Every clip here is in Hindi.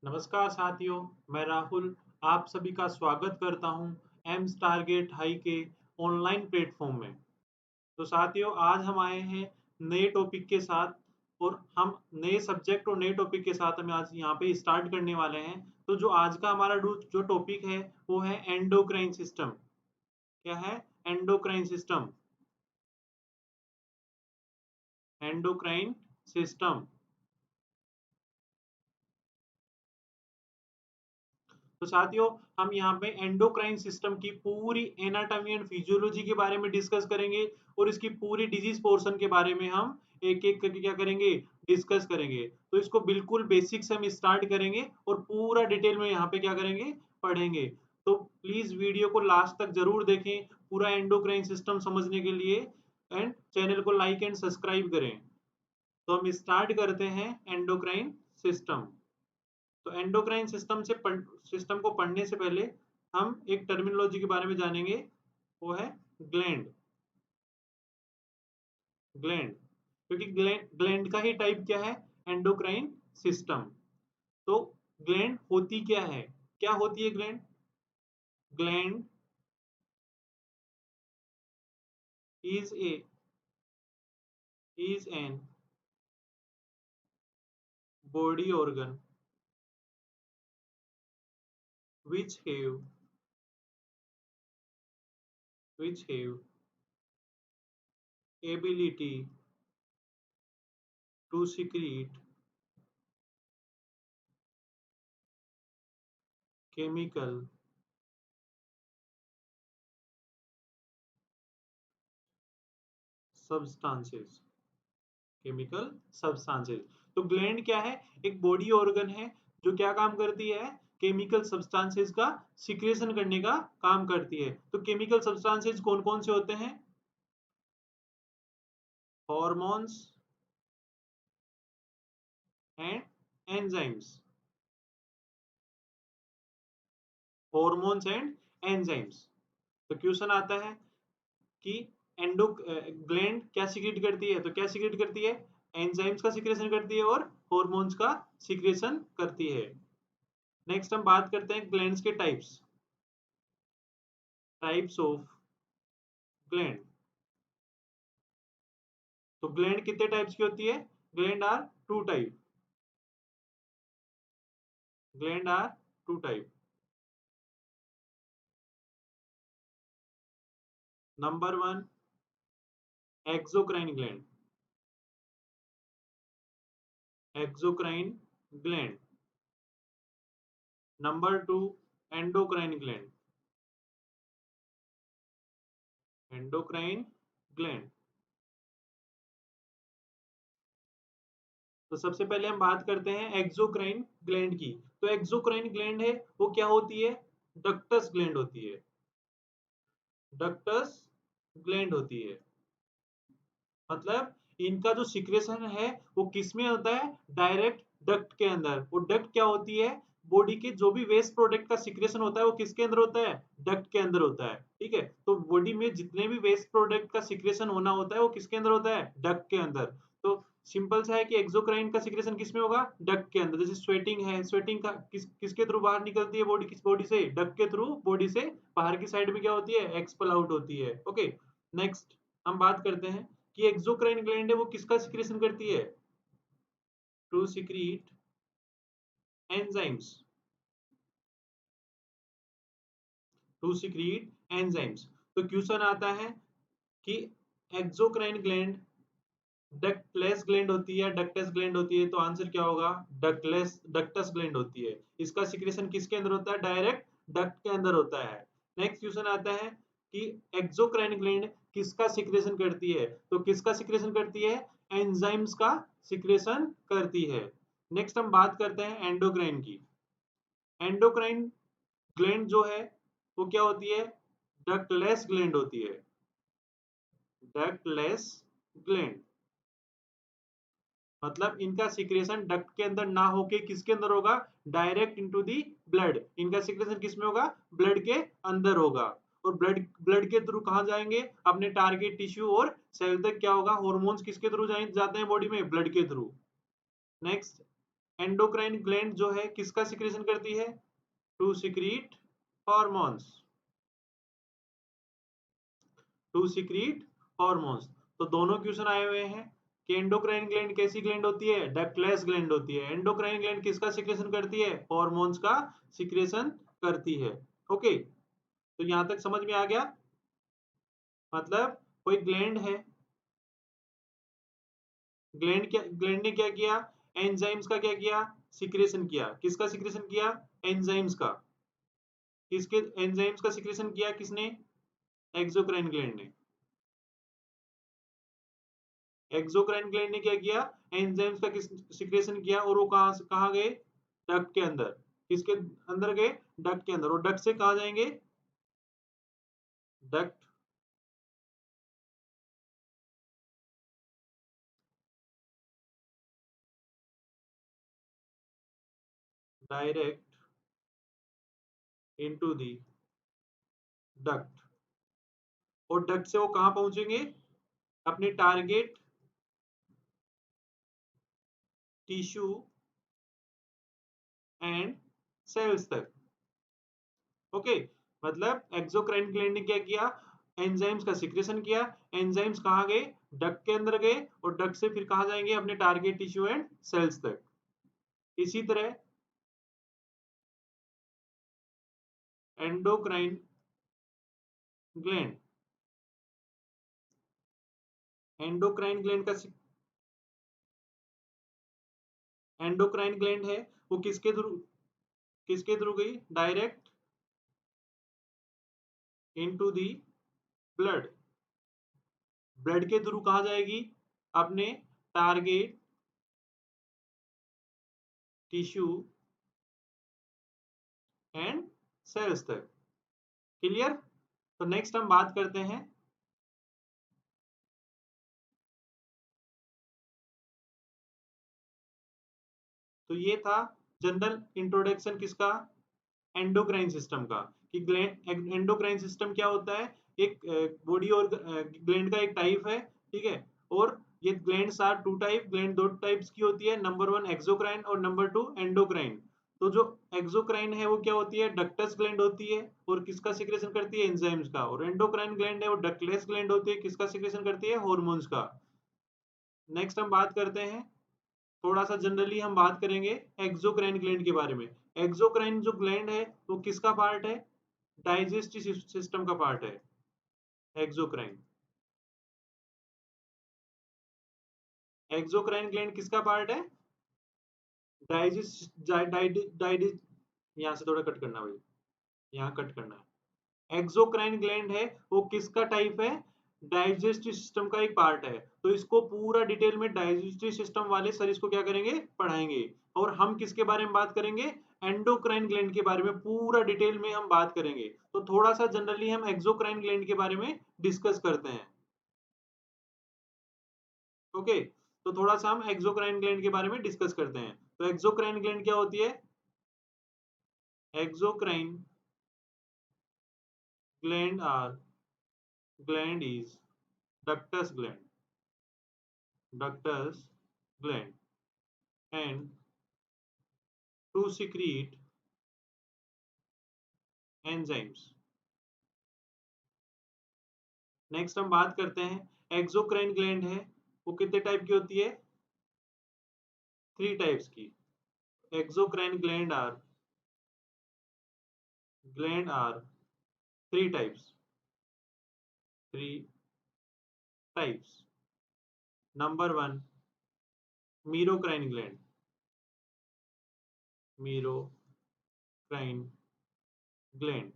नमस्कार साथियों, मैं राहुल आप सभी का स्वागत करता हूं एम्स टारगेट हाई के ऑनलाइन प्लेटफॉर्म में। तो साथियों, आज हम आए हैं नए टॉपिक के साथ और हम नए सब्जेक्ट और नए टॉपिक के साथ हम आज यहाँ पे स्टार्ट करने वाले हैं। तो जो आज का हमारा जो टॉपिक है वो है एंडोक्राइन सिस्टम। क्या है? Endocrine system. Endocrine system. तो साथियों, हम यहाँ पे एंडोक्राइन सिस्टम की पूरी एनाटॉमी एंड फिजियोलॉजी के बारे में डिस्कस करेंगे और इसकी पूरी डिजीज पोर्शन के बारे में हम एक एक करके क्या करेंगे, डिस्कस करेंगे। तो इसको बिल्कुल बेसिक से हम स्टार्ट करेंगे और पूरा डिटेल में यहाँ पे क्या करेंगे, पढ़ेंगे। तो प्लीज वीडियो को लास्ट तक जरूर देखें पूरा एंडोक्राइन सिस्टम समझने के लिए, एंड चैनल को लाइक एंड सब्सक्राइब करें। तो हम स्टार्ट करते हैं एंडोक्राइन सिस्टम। तो एंडोक्राइन सिस्टम को पढ़ने से पहले हम एक टर्मिनोलॉजी के बारे में जानेंगे, वो है ग्लैंड। ग्लैंड, क्योंकि ग्लैंड का ही टाइप क्या है, एंडोक्राइन सिस्टम। तो ग्लैंड होती क्या है, क्या होती है gland? Gland is a is an body organ which have ability to secrete chemical substances। Chemical substances. तो ग्लैंड क्या है? एक बॉडी ऑर्गन है जो क्या काम करती है, केमिकल सब्सटेंसेस का सिक्रेशन करने का काम करती है। तो केमिकल सब्सटेंसेस कौन कौन से होते हैं? Hormones and enzymes. Hormones and enzymes. तो क्वेश्चन आता है कि एंडो ग्लैंड क्या सिक्रेट करती है? तो क्या सिक्रेट करती है? एंजाइम्स का सिक्रेशन करती है और हॉर्मोन्स का सिक्रेशन करती है। नेक्स्ट हम बात करते हैं ग्लैंड्स के टाइप्स। Types of gland. तो ग्लैंड कितने टाइप्स की होती है? Gland are two type. Gland are two type. Number one, exocrine gland. Exocrine gland. Number two, endocrine gland. Endocrine gland. तो सबसे पहले हम बात करते हैं एक्सोक्राइन ग्लैंड की। तो एक्सोक्राइन ग्लैंड है वो क्या होती है? डक्टस ग्लैंड होती है। डक्टस ग्लैंड होती है। मतलब इनका जो सिक्रेशन है वो किस में होता है? डायरेक्ट डक्ट के अंदर। वो डक्ट क्या होती है? बॉडी के जो भी वेस्ट प्रोडक्ट का सिक्रेशन होता है वो किसके अंदर होता है? डक्ट के अंदर होता है। ठीक है, तो बॉडी में जितने भी वेस्ट प्रोडक्ट का सिक्रेशन होना होता है वो किसके अंदर होता है? डक्ट के अंदर। तो सिंपल सा है कि एक्सोक्राइन का सिक्रेशन किसमें होगा? डक्ट के अंदर। जैसे स्वेटिंग है, स्वेटिंग का किसके थ्रू बाहर निकलती है? बॉडी किस बॉडी से? डक्ट के थ्रू बॉडी से बाहर की साइड में क्या होती है? एक्सपल आउट होती है। ओके, नेक्स्ट हम बात करते हैं कि एक्सोक्राइन ग्लैंड है वो किसका सिक्रेशन करती है? To secrete enzymes. To secrete enzymes. तो क्वेश्चन आता है कि एक्सोक्राइन ग्लैंड डक्टलेस ग्लैंड होती है, डक्टस ग्लैंड होती है? तो आंसर क्या होगा? डक्टस ग्लैंड होती है। इसका सिक्रेशन किसके अंदर होता है? डायरेक्ट डक्ट के अंदर होता है। नेक्स्ट क्वेश्चन आता है कि एक्सोक्राइन ग्लैंड किसका सिक्रेशन करती है? तो किसका सिक्रेशन करती है? एंजाइम्स का सिक्रेशन करती है। नेक्स्ट हम बात करते हैं एंडोक्राइन की। एंडोक्राइन ग्लैंड जो है वो क्या होती है? डक्टलेस ग्लैंड होती है। डक्टलेस ग्लैंड मतलब इनका सिक्रेशन डक्ट के अंदर ना होके किसके अंदर होगा? Direct into the blood. इनका सिक्रेशन किसमें होगा? ब्लड के अंदर होगा। और ब्लड ब्लड के थ्रू कहां जाएंगे? अपने टारगेट टिश्यू और सेल तक क्या होगा? हॉर्मोन्स किसके थ्रू जाते हैं बॉडी में? ब्लड के थ्रू। नेक्स्ट एंडोक्राइन ग्लैंड जो है किसका सिक्रेशन करती है? To secrete hormones, to secrete hormones. तो दोनों क्वेश्चन आए हुए हैं कि एंडोक्राइन ग्लैंड कैसी ग्लैंड होती है? डक्टलेस ग्लैंड होती है। एंडोक्राइन ग्लैंड किसका सिक्रेशन करती है? हॉर्मोन्स का सिक्रेशन करती है। ओके, तो यहां तक समझ में आ गया? मतलब कोई ग्लैंड है, ग्लैंड ने क्या किया? एंजाइम्स का क्या किया? सिक्रेशन किया। किसका सिक्रेशन किया? एंजाइम्स का। किसके एंजाइम्स का सिक्रेशन किया? किसने? एक्सोक्राइन ग्लैंड ने। एक्सोक्राइन ग्लैंड ने क्या किया? एंजाइम्स का सिक्रेशन किया, और वो कहाँ गए? डक्ट के अंदर। किसके अंदर गए? डक्ट के अंदर। और डक्ट से कहाँ जाएंगे? Duct direct into the duct. और डक्ट से वो कहाँ पहुंचेंगे? अपने टारगेट टिश्यू एंड सेल्स तक। ओके, मतलब एक्सोक्राइन ग्लैंड ने क्या किया? एंजाइम्स का सिक्रेशन किया। एंजाइम्स कहाँ गए? डक्ट के अंदर गए, और डक्ट से फिर कहाँ जाएंगे? अपने टारगेट टिश्यू एंड सेल्स तक। इसी तरह एंडोक्राइन ग्लैंड, एंडोक्राइन ग्लैंड का एंडोक्राइन ग्लैंड है, वो किसके थ्रू गई? Direct into the blood. Blood के थ्रू कहाँ जाएगी? अपने टारगेट टिश्यू एंड सेल्स तक। क्लियर? तो नेक्स्ट हम बात करते हैं, तो ये था जनरल इंट्रोडक्शन किसका? एंडोक्राइन सिस्टम का। कि एंडोक्राइन सिस्टम क्या होता है? एक बॉडी और ग्लैंड का एक टाइप है, ठीक है। और ये glands are two type, gland दो टाइप्स की होती है, नंबर वन एक्सोक्राइन और नंबर टू एंडोक्राइन। तो जो एक्सोक्राइन है वो क्या होती है? डक्टस ग्लैंड होती है, और किसका सिक्रेशन करती है? एंजाइम्स का। और एंडोक्राइन ग्लैंड है वो डक्टलेस ग्लैंड होती है, किसका सिक्रेशन करती है? हॉर्मोन्स का। नेक्स्ट हम बात करते हैं, थोड़ा सा जनरली हम बात करेंगे एक्सोक्राइन ग्लैंड के बारे में। एक्सोक्राइन जो ग्लैंड है वो किसका पार्ट है? डाइजेस्टिव सिस्टम का पार्ट है एक्सोक्राइन। एक्सोक्राइन ग्लैंड किसका पार्ट है? डाइजेस्ट डाइजेस्ट, यहाँ से थोड़ा कट करना भाई, यहाँ कट करना है। एक्सोक्राइन ग्लैंड है वो किसका टाइप है? डाइजेस्टिव सिस्टम का एक पार्ट है। तो इसको पूरा डिटेल में डाइजेस्टिव सिस्टम वाले सर इसको क्या करेंगे? पढ़ाएंगे। और हम किसके बारे में बात करेंगे? एंडोक्राइन ग्लैंड के बारे में पूरा डिटेल में हम बात करेंगे। तो थोड़ा सा जनरली हम एक्सोक्राइन ग्लैंड के बारे में डिस्कस करते हैं। ओके, तो थोड़ा सा हम एक्सोक्राइन ग्लैंड के बारे में डिस्कस करते हैं। तो एक्सोक्राइन ग्लैंड क्या होती है? Exocrine gland is ductus gland and to secrete enzymes। Next हम बात करते हैं एक्सोक्राइन ग्लैंड है वो कितने टाइप की होती है? थ्री टाइप्स की। Exocrine gland are three types, three types. Number one, merocrine gland, merocrine gland.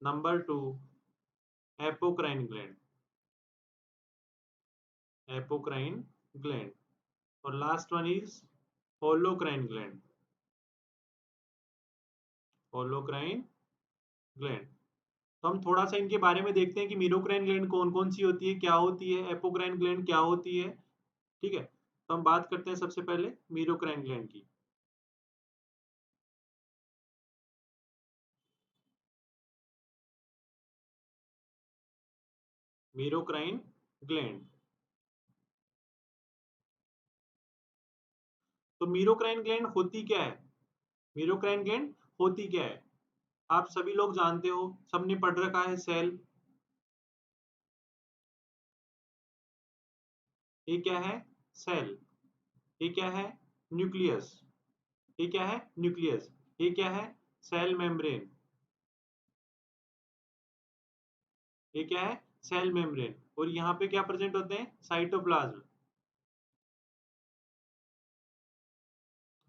Number two, apocrine gland, apocrine gland. और last one is holocrine gland, holocrine gland. तो हम थोड़ा सा इनके बारे में देखते हैं कि मीरोक्राइन ग्लैंड कौन कौन सी होती है, क्या होती है, एपोक्राइन ग्लैंड क्या होती है। ठीक है, तो हम बात करते हैं सबसे पहले मीरोक्राइन ग्लैंड की। मीरोक्राइन ग्लैंड तो मीरोक्राइन ग्लैंड होती क्या है? मीरोक्राइन ग्लैंड होती क्या है? आप सभी लोग जानते हो, सबने पढ़ रखा है सेल। ये क्या है? सेल। ये क्या है? न्यूक्लियस। ये क्या है? न्यूक्लियस। ये क्या है? Cell membrane. ये क्या है? Cell membrane. और यहाँ पे क्या प्रेजेंट होते हैं? साइटोप्लाज्म।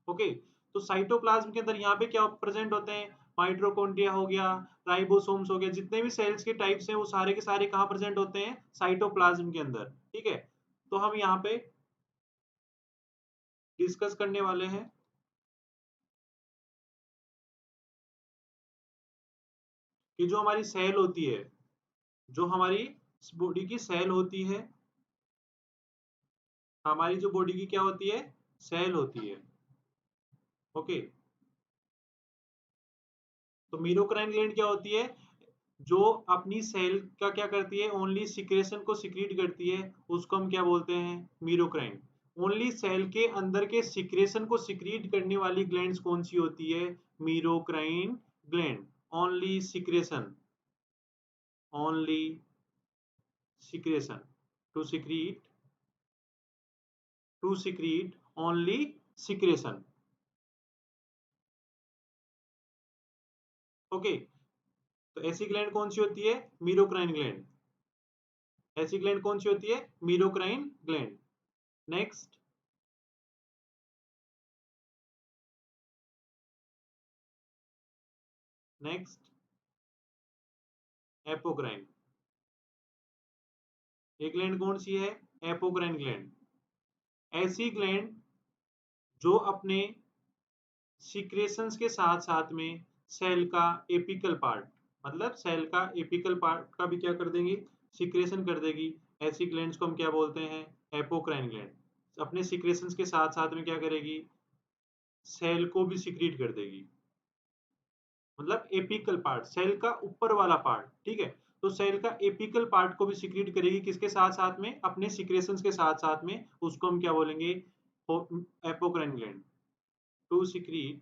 ओके, तो साइटोप्लाज्म के अंदर यहाँ पे क्या प्रेजेंट होते हैं? माइटोकॉन्ड्रिया हो गया, राइबोसोम्स हो गया, जितने भी सेल्स के टाइप्स हैं वो सारे के सारे कहाँ प्रेजेंट होते हैं? साइटोप्लाज्म के अंदर। ठीक है, तो हम यहाँ पे डिस्कस करने वाले हैं कि जो हमारी सेल होती है, जो हमारी बॉडी की सेल होती है, हमारी जो बॉडी की क्या होती है? सेल होती है। ओके, तो मीरोक्राइन ग्लैंड क्या होती है? जो अपनी सेल का क्या करती है? ओनली सिक्रेशन को सिक्रीट करती है, उसको हम क्या बोलते हैं? मीरोक्राइन। ओनली सेल के अंदर के सिक्रेशन को सिक्रीट करने वाली ग्लैंड्स कौन सी होती है? Merocrine gland. Only secretion, only secretion, to secrete, to secrete only secretion. Okay, तो ऐसी ग्लैंड कौन सी होती है? Merocrine gland. ऐसी ग्लैंड कौन सी होती है? Merocrine gland. Next, next apocrine. ये ग्लैंड कौन सी है? Apocrine gland. ऐसी ग्लैंड जो अपने सिक्रेशंस के साथ साथ में सेल का एपिकल पार्ट, मतलब सेल का एपिकल पार्ट का भी क्या कर देंगी? सिक्रेशन कर देगी। ऐसी ग्लैंड्स को हम क्या बोलते हैं? Apocrine gland. अपने सिक्रेशंस के साथ साथ में क्या करेगी? सेल को भी सिक्रीट कर देगी, मतलब एपिकल पार्ट, सेल का ऊपर वाला पार्ट। ठीक है, तो सेल का एपिकल पार्ट को भी सिक्रीट करेगी, किसके साथ साथ में? अपने सिक्रेशंस के साथ साथ में। उसको हम क्या बोलेंगे? Apocrine gland. To secrete,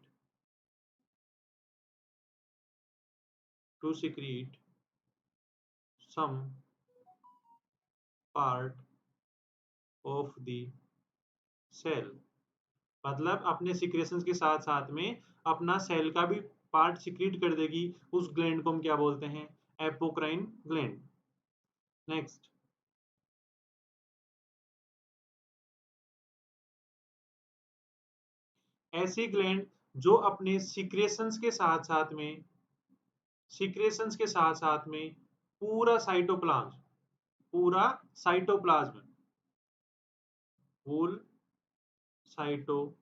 to secrete some part of the cell, मतलब अपने सिक्रेशंस के साथ साथ में अपना सेल का भी पार्ट सिक्रीट कर देगी। उस ग्लैंड को हम क्या बोलते हैं? Apocrine gland. नेक्स्ट, ऐसी ग्लैंड जो अपने सिक्रेशंस के साथ साथ में, सिक्रेशंस के साथ साथ में पूरा साइटोप्लाज्म, पूरा साइटोप्लाज्म, होल साइटोप्लाज्म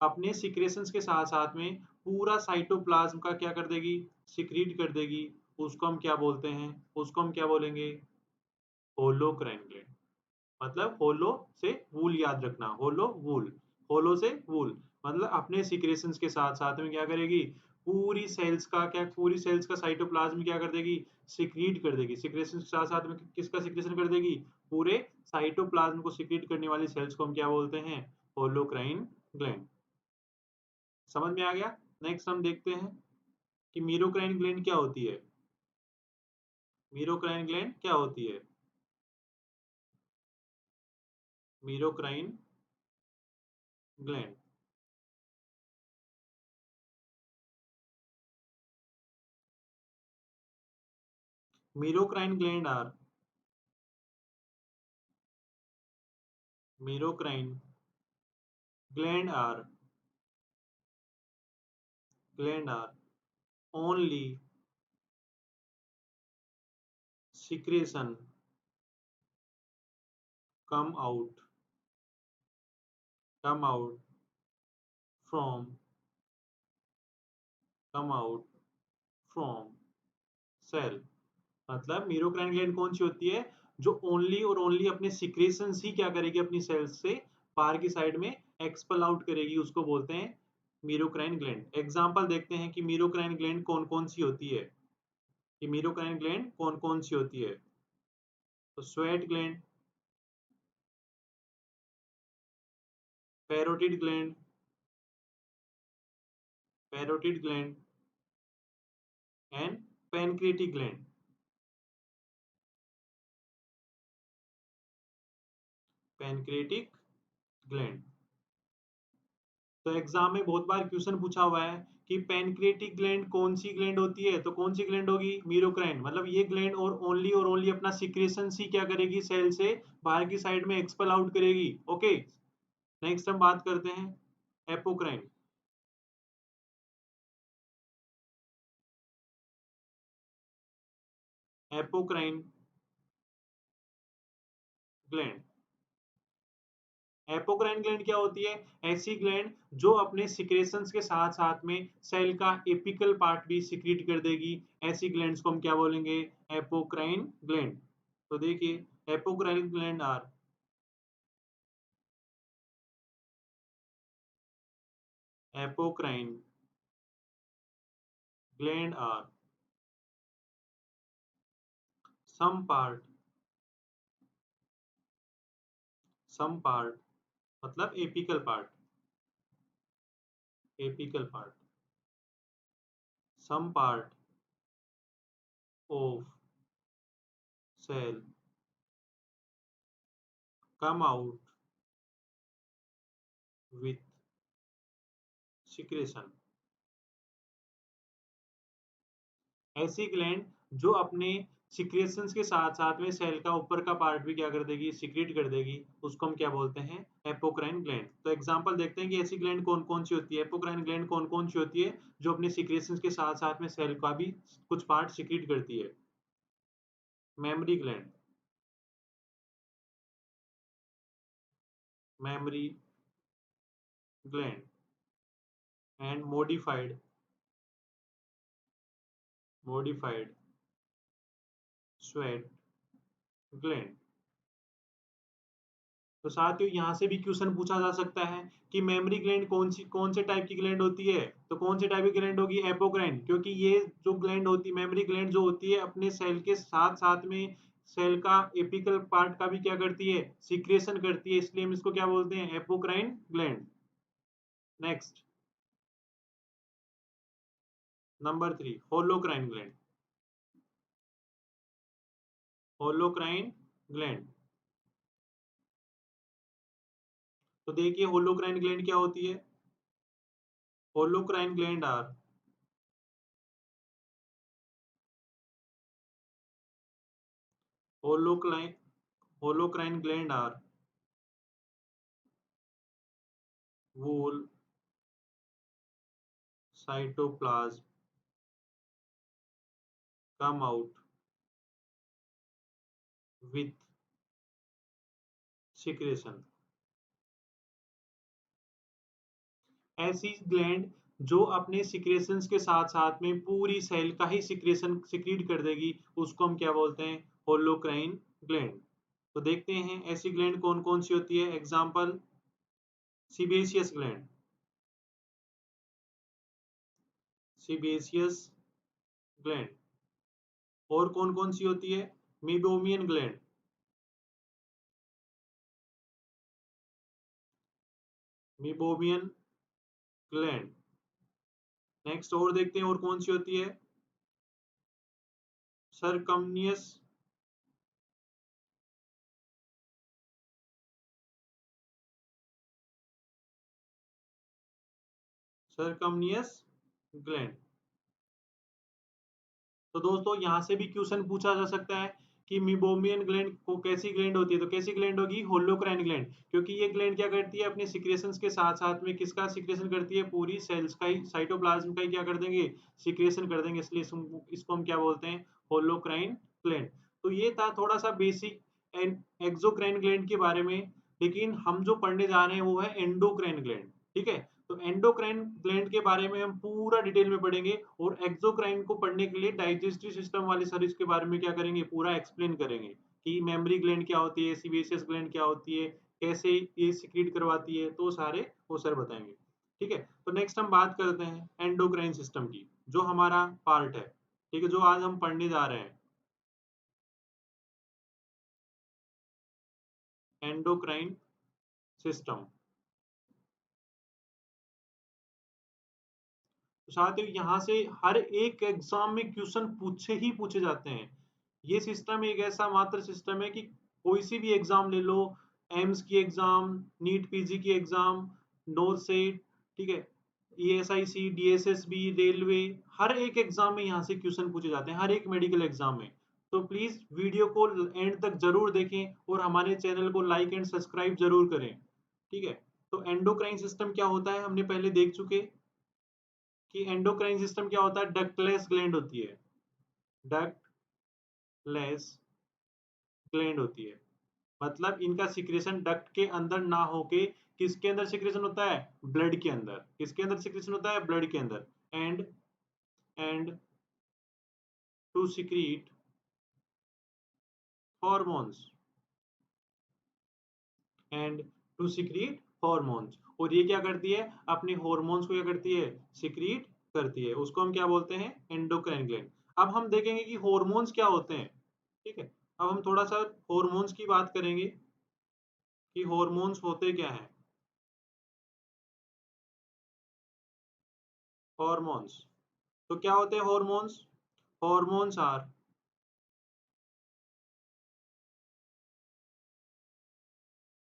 अपने सिक्रेशंस के साथ साथ में पूरा साइटोप्लाज्म का क्या कर देगी? सिक्रीट कर देगी। उसको हम क्या बोलते हैं? उसको हम क्या बोलेंगे? Holocrine gland. मतलब होलो से वूल याद रखना, होलो वूल, होलो से वूल, मतलब अपने सिक्रेशंस के साथ साथ में क्या करेगी? पूरी सेल्स का क्या, पूरी सेल्स का साइटोप्लाज्म क्या कर देगी? सिक्रीट कर देगी। सिक्रेशन के साथ साथ में किसका सिक्रेशन कर देगी? पूरे साइटोप्लाज्म को सिक्रीट करने वाली सेल्स को हम क्या बोलते हैं? Holocrine gland. समझ में आ गया? नेक्स्ट हम देखते हैं कि मीरोक्राइन ग्लैंड क्या होती है। मीरोक्राइन ग्लैंड क्या होती है? Merocrine gland, merocrine gland are, merocrine gland are, gland are only secretion come out, come out from, come out from cell। मतलब मीरोक्राइन ग्लैंड कौन सी होती है? जो ओनली और ओनली अपने सिक्रेशंस ही क्या करेगी? अपनी सेल्स से बाहर की साइड में एक्सपेल आउट करेगी, उसको बोलते हैं मीरोक्राइन ग्लैंड। एग्जांपल देखते हैं कि मीरोक्राइन ग्लैंड कौन कौन सी होती है। कि मीरोक्राइन ग्लैंड कौन कौन सी होती है? तो sweat gland, parotid gland, parotid gland and pancreatic gland, pancreatic gland. तो एग्जाम में बहुत बार क्वेश्चन पूछा हुआ है कि पैनक्रिएटिक ग्लैंड कौन सी ग्लैंड होती है, तो कौन सी ग्लैंड होगी, मीरोक्राइन। मतलब ये ग्लैंड और ओनली अपना सिक्रेशन ही क्या करेगी, सेल से बाहर की साइड में एक्सपेल आउट करेगी। ओके, नेक्स्ट हम बात करते हैं apocrine. Apocrine gland, apocrine gland क्या होती है, ऐसी ग्लैंड जो अपने सिक्रेशंस के साथ साथ में सेल का एपिकल पार्ट भी सिक्रीट कर देगी। ऐसी ग्लैंड्स को हम क्या बोलेंगे, एपोक्राइन ग्लैंड। तो देखिए, apocrine gland are, apocrine gland are some part मतलब apical part, apical part, some part of cell come out with secretion. ऐसी ग्लैंड जो अपने सिक्रेशंस के साथ साथ में सेल का ऊपर का पार्ट भी क्या कर देगी, सिक्रेट कर देगी, उसको हम क्या बोलते हैं, एपोक्राइन ग्लैंड। तो एग्जांपल देखते हैं कि ऐसी ग्लैंड कौन कौन सी होती है, एपोक्राइन ग्लैंड कौन कौन सी होती है जो अपने सिक्रेशंस के साथ साथ में सेल का भी कुछ पार्ट सिक्रेट करती है। Mammary gland, mammary gland and modified sweat gland. तो साथियों यहाँ से भी क्वेश्चन पूछा जा सकता है कि मेमरी ग्लैंड कौन से टाइप की ग्लैंड होती है, तो कौन से टाइप की ग्लैंड होगी, एपोक्राइन। क्योंकि ये जो ग्लैंड होती है, मेमरी ग्लैंड जो होती है, अपने सेल के साथ साथ में सेल का एपिकल पार्ट का भी क्या करती है, सिक्रेशन करती है, इसलिए हम इसको क्या बोलते हैं, apocrine gland. Next, number 3, holocrine gland, holocrine gland. तो देखिए होलोक्राइन ग्लैंड क्या होती है, holocrine gland are, holocrine holocrine gland are whole cytoplasm come out with secretion। ऐसी ग्लैंड जो अपने सिक्रेशंस के साथ साथ में पूरी सेल का ही सिक्रेशन सिक्रीट कर देगी, उसको हम क्या बोलते हैं, होलोक्राइन ग्लैंड। तो देखते हैं ऐसी ग्लैंड कौन कौन सी होती है। Example, sebaceous gland, sebaceous gland. और कौन कौन सी होती है, meibomian gland, meibomian gland. Next और देखते हैं और कौन सी होती है, सरकमनियस, सरकमनियस ग्लैंड। तो दोस्तों यहाँ से भी क्वेश्चन पूछा जा सकता है कि मीबोमियन ग्लैंड को कैसी ग्लैंड होती है, तो कैसी ग्लैंड होगी, होलोक्राइन ग्लैंड। क्योंकि ये ग्लैंड क्या करती है, अपने सिक्रेशंस के साथ साथ में किसका सिक्रेशन करती है, पूरी सेल्स का ही, साइटोप्लाज्म का ही क्या कर देंगे, सिक्रेशन कर देंगे, इसलिए इसको हम क्या बोलते हैं, होलोक्राइन ग्लैंड। तो ये था थोड़ा सा बेसिक एक्सोक्राइन ग्लैंड के बारे में। लेकिन हम जो पढ़ने जा रहे हैं वो है एंडोक्राइन ग्लैंड। ठीक है, तो एंडोक्राइन ग्लैंड के बारे में हम पूरा डिटेल में पढ़ेंगे, और एक्सोक्राइन को पढ़ने के लिए डाइजेस्टिव सिस्टम वाली सर्विस के बारे में क्या करेंगे, पूरा एक्सप्लेन करेंगे कि मेमोरी ग्लैंड क्या होती है, सीबेशियस ग्लैंड क्या होती है, कैसे ये सिक्रीट करवाती है, तो सारे वो सर बताएंगे। ठीक है, तो नेक्स्ट हम बात करते हैं एंडोक्राइन सिस्टम की, जो हमारा पार्ट है। ठीक है, जो आज हम पढ़ने जा रहे हैं, एंडोक्राइन सिस्टम। तो साथियों यहाँ से हर एक एग्जाम में क्वेश्चन पूछे ही पूछे जाते हैं। ये सिस्टम एक ऐसा मात्र सिस्टम है कि कोई सी भी एग्जाम ले लो, एम्स की एग्जाम, नीट पीजी की एग्जाम, नो सेट, ठीक है, ESIC, DSSB, रेलवे, हर एक एग्जाम में यहाँ से क्वेश्चन पूछे जाते हैं, हर एक मेडिकल एग्जाम में। तो प्लीज वीडियो को एंड तक जरूर देखें और हमारे चैनल को लाइक एंड सब्सक्राइब जरूर करें, ठीक है। तो एंडोक्राइन सिस्टम क्या होता है हमने पहले देख चुके कि एंडोक्राइन सिस्टम क्या होता है, डक्टलेस ग्लैंड होती है, डक्टलेस ग्लैंड होती है, मतलब इनका सिक्रेशन डक्ट के अंदर ना होके किसके अंदर सिक्रेशन होता है, ब्लड के अंदर। किसके अंदर सिक्रेशन होता है, ब्लड के अंदर। And and to secrete hormones, and to secrete hormones, और ये क्या करती है, अपने हॉर्मोन्स को क्या करती है, सिक्रीट करती है, उसको हम क्या बोलते हैं, एंडोक्राइन ग्लैंड। अब हम देखेंगे कि हॉर्मोन्स क्या होते हैं, ठीक है। अब हम थोड़ा सा हॉर्मोन्स की बात करेंगे कि हॉर्मोन्स होते क्या हैं। हॉर्मोन्स, तो क्या होते हैं hormones, hormones are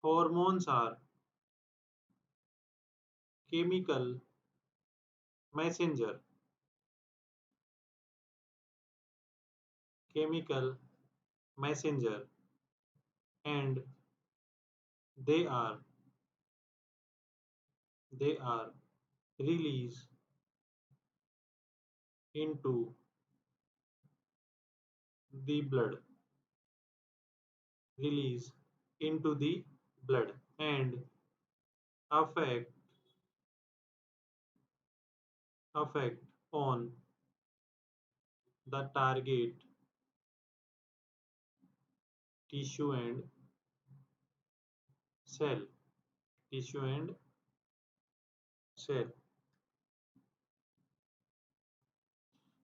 hormones are chemical messenger, chemical messenger, and they are they are released into the blood, release into the blood, and affect affect on the target tissue and cell, tissue and cell।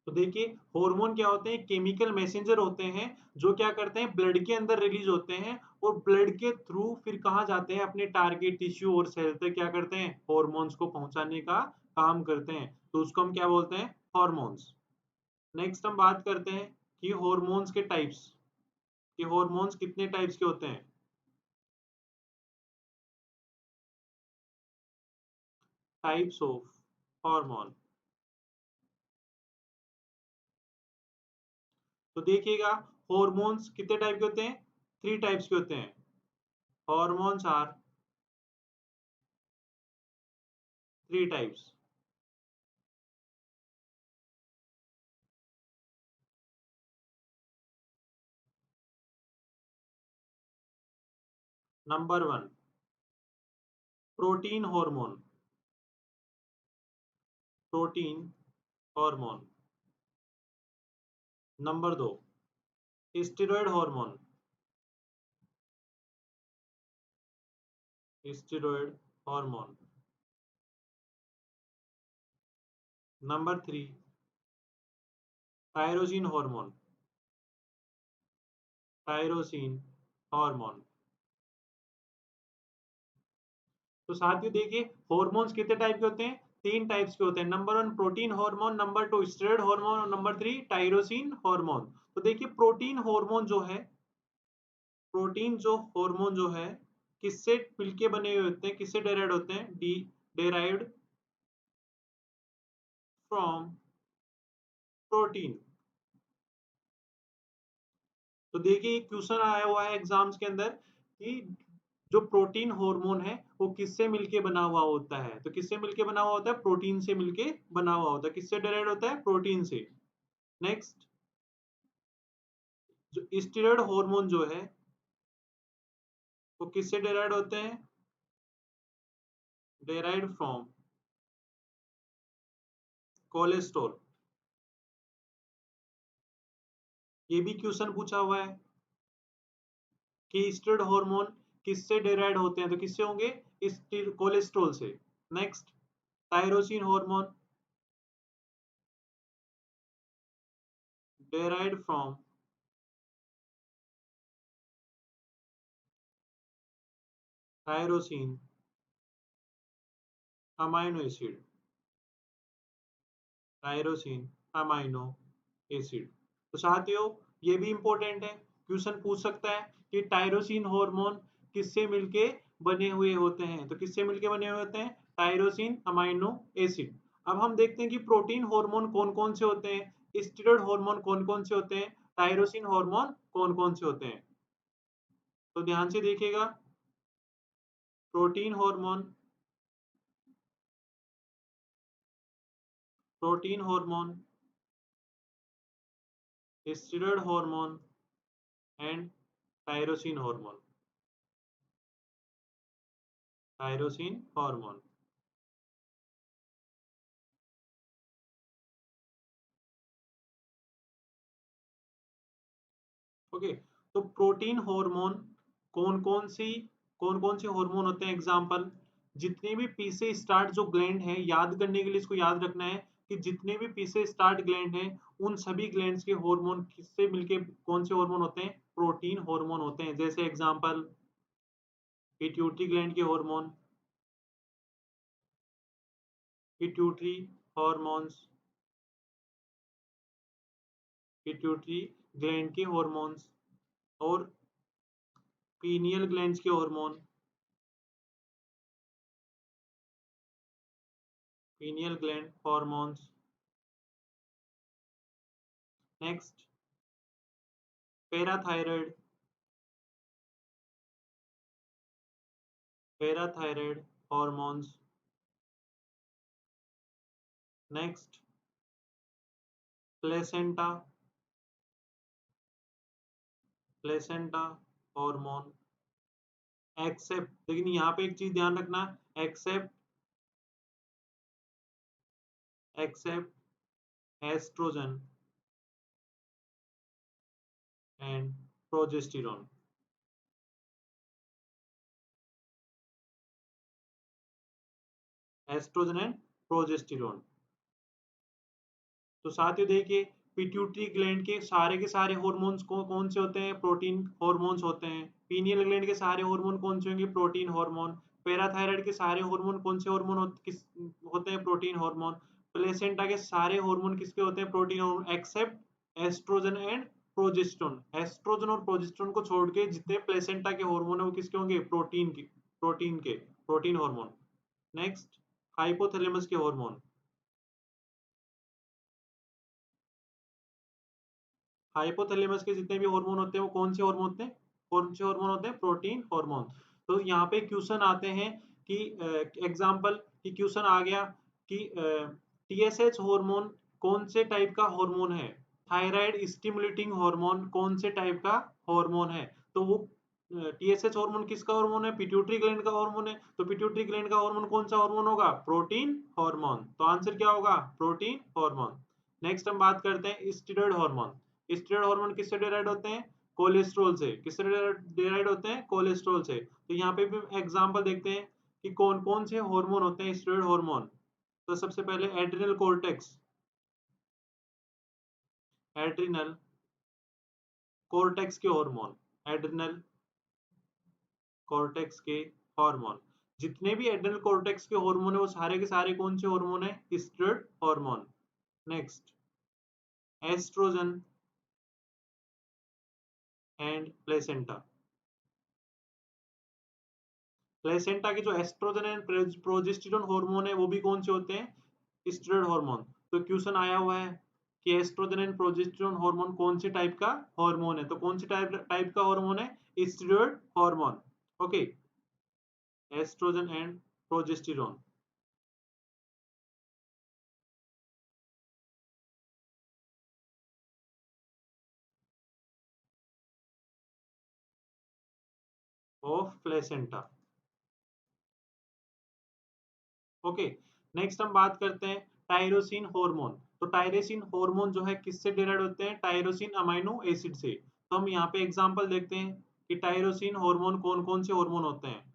तो देखिए हार्मोन क्या होते हैं, केमिकल मैसेंजर होते हैं जो क्या करते हैं, ब्लड के अंदर रिलीज होते हैं और ब्लड के थ्रू फिर कहाँ जाते हैं, अपने टारगेट टिश्यू और सेल तक क्या करते हैं, हॉर्मोन्स को पहुंचाने का काम करते हैं। तो उसको हम क्या बोलते हैं, हॉर्मोन्स। नेक्स्ट हम बात करते हैं कि हॉर्मोन्स के टाइप्स, कि हॉर्मोन्स कितने टाइप्स के होते हैं। टाइप्स ऑफ हार्मोन, तो देखिएगा हॉर्मोन्स कितने टाइप के होते हैं, 3 टाइप्स के होते हैं। Hormones are 3 types. Number 1 protein hormone, protein hormone. Number 2 steroid hormone, steroid hormone. Number 3 tyrosine hormone, tyrosine hormone. तो साथियों देखिए हॉर्मोन्स कितने टाइप के होते हैं, 3 टाइप्स के होते हैं। Number 1 protein hormone, number 2 steroid hormone और नंबर 3 टायरोसिन हार्मोन। तो देखिए प्रोटीन हार्मोन जो है, प्रोटीन जो हार्मोन जो है किससे मिलके बने हुए होते हैं, किससे डेराइव्ड होते हैं, डी डेराइव्ड फ्रॉम प्रोटीन। तो देखिए क्वेश्चन आया हुआ है एग्जाम्स के अंदर कि जो प्रोटीन हार्मोन है वो किससे मिलके बना हुआ होता है, तो किससे मिलके बना हुआ होता है, प्रोटीन से मिलके बना हुआ होता है। किससे डेराइव्ड होता है, प्रोटीन से। नेक्स्ट जो स्टेरॉयड हार्मोन जो है वो किससे डेराइव्ड होते हैं, डेराइव्ड फ्रॉम कोलेस्ट्रॉल। ये भी क्वेश्चन पूछा हुआ है कि स्टेरॉयड हार्मोन किससे डेराइव्ड होते हैं, तो किससे होंगे, कोलेस्ट्रॉल से। Next tyrosine hormone derived from tyrosine amino acid। Tyrosine amino acid. तो साथियों ये भी इंपॉर्टेंट है, क्वेश्चन पूछ सकता है कि टायरोसिन हार्मोन किससे मिलके बने हुए होते हैं, तो किससे मिलके बने हुए होते हैं, टायरोसिन अमाइनो एसिड। अब हम देखते हैं कि प्रोटीन हार्मोन कौन कौन से होते हैं, स्टेरॉयड हार्मोन कौन कौन से होते हैं, टायरोसिन हार्मोन कौन कौन से होते हैं। तो ध्यान से देखिएगा, protein hormone, protein hormone, steroid hormone and tyrosine hormone, tyrosine hormone. Okay, तो प्रोटीन हार्मोन कौन कौन से हार्मोन होते हैं, एग्जांपल, जितने भी पी से स्टार्ट जो ग्लैंड है, याद करने के लिए इसको याद रखना है कि जितने भी पी से स्टार्ट ग्लैंड है उन सभी ग्लैंड्स के हार्मोन किससे मिलके कौन से हार्मोन होते हैं, प्रोटीन हार्मोन होते हैं। जैसे एग्जांपल, पिट्यूटरी ग्लैंड के hormone, pituitary hormones, pituitary gland के हार्मोन्स, और पीनियल ग्लैंड्स के hormone, pineal gland hormones. Next, parathyroid, parathyroid hormones. Next, placenta, placenta hormone. Except, लेकिन यहाँ पे एक चीज ध्यान रखना, except, except oestrogen and progesterone, oestrogen and progesterone. तो साथियों देखिए, पिट्यूटरी ग्लैंड के सारे हार्मोन्स को कौन से होते हैं, प्रोटीन हार्मोन्स होते हैं। पीनियल ग्लैंड के सारे हार्मोन कौन से होंगे, प्रोटीन हार्मोन। पैराथायराइड के सारे हार्मोन कौन से हार्मोन होते हैं, प्रोटीन हार्मोन। प्लेसेंटा के सारे हार्मोन किसके होते हैं, protein hormone, except oestrogen and progesterone. Oestrogen और प्रोजेस्टेरॉन को छोड़ के जितने प्लेसेंटा के हार्मोन है वो किसके होंगे, प्रोटीन हार्मोन। नेक्स्ट, हाइपोथैलेमस के हार्मोन, हाइपोथैलेमस के जितने भी हार्मोन होते हैं वो कौन से हार्मोन होते हैं, कौन से हार्मोन होते हैं, प्रोटीन हार्मोन। तो यहाँ पे क्वेश्चन आते हैं कि एग्जांपल कि क्वेश्चन आ गया कि टीएसएच हार्मोन कौन से टाइप का हार्मोन है, थायराइड स्टिमुलेटिंग हार्मोन कौन से टाइप का हार्मोन है। तो वो टीएसएच हार्मोन किसका हार्मोन है, पिट्यूटरी ग्लैंड का हार्मोन है। तो पिट्यूटरी ग्लैंड का हार्मोन कौन सा हार्मोन होगा, प्रोटीन हार्मोन। तो आंसर क्या होगा, प्रोटीन हार्मोन। नेक्स्ट हम बात करते हैं स्टेरॉयड हार्मोन। स्टेरॉयड हार्मोन किससे डेराइव होते हैं, कोलेस्ट्रॉल से। किससे डेराइव होते हैं, कोलेस्ट्रॉल से। तो यहाँ पे भी एग्जांपल देखते हैं कि कौन कौन से हार्मोन होते हैं स्टेरॉयड हार्मोन। तो सबसे पहले एड्रिनल कोर्टेक्स, एड्रिनल कोर्टेक्स के हार्मोन, एड्रिनल कॉर्टेक्स के हार्मोन। जितने भी एड्रिनल कॉर्टेक्स के हार्मोन है वो सारे के सारे कौन से हार्मोन है, steroid hormone. Next, oestrogen and placenta. Placenta के जो एस्ट्रोजन एंड प्रोजेस्टेरॉन हार्मोन है वो भी कौन से होते हैं, स्टेरॉयड हार्मोन। तो क्वेश्चन आया हुआ है कि एस्ट्रोजन एंड प्रोजेस्टेरॉन हार्मोन कौन से टाइप का हार्मोन है। तो कौन से टाइप का हार्मोन है, steroid hormone. Okay, oestrogen and progesterone of placenta. Okay, next हम बात करते हैं टायरोसिन हार्मोन। तो टायरोसिन हार्मोन जो है किससे डेराइव होते हैं, टायरोसिन अमाइनो एसिड से। तो हम यहाँ पे एग्जांपल देखते हैं कि टायरोसिन हार्मोन कौन कौन से हार्मोन होते हैं।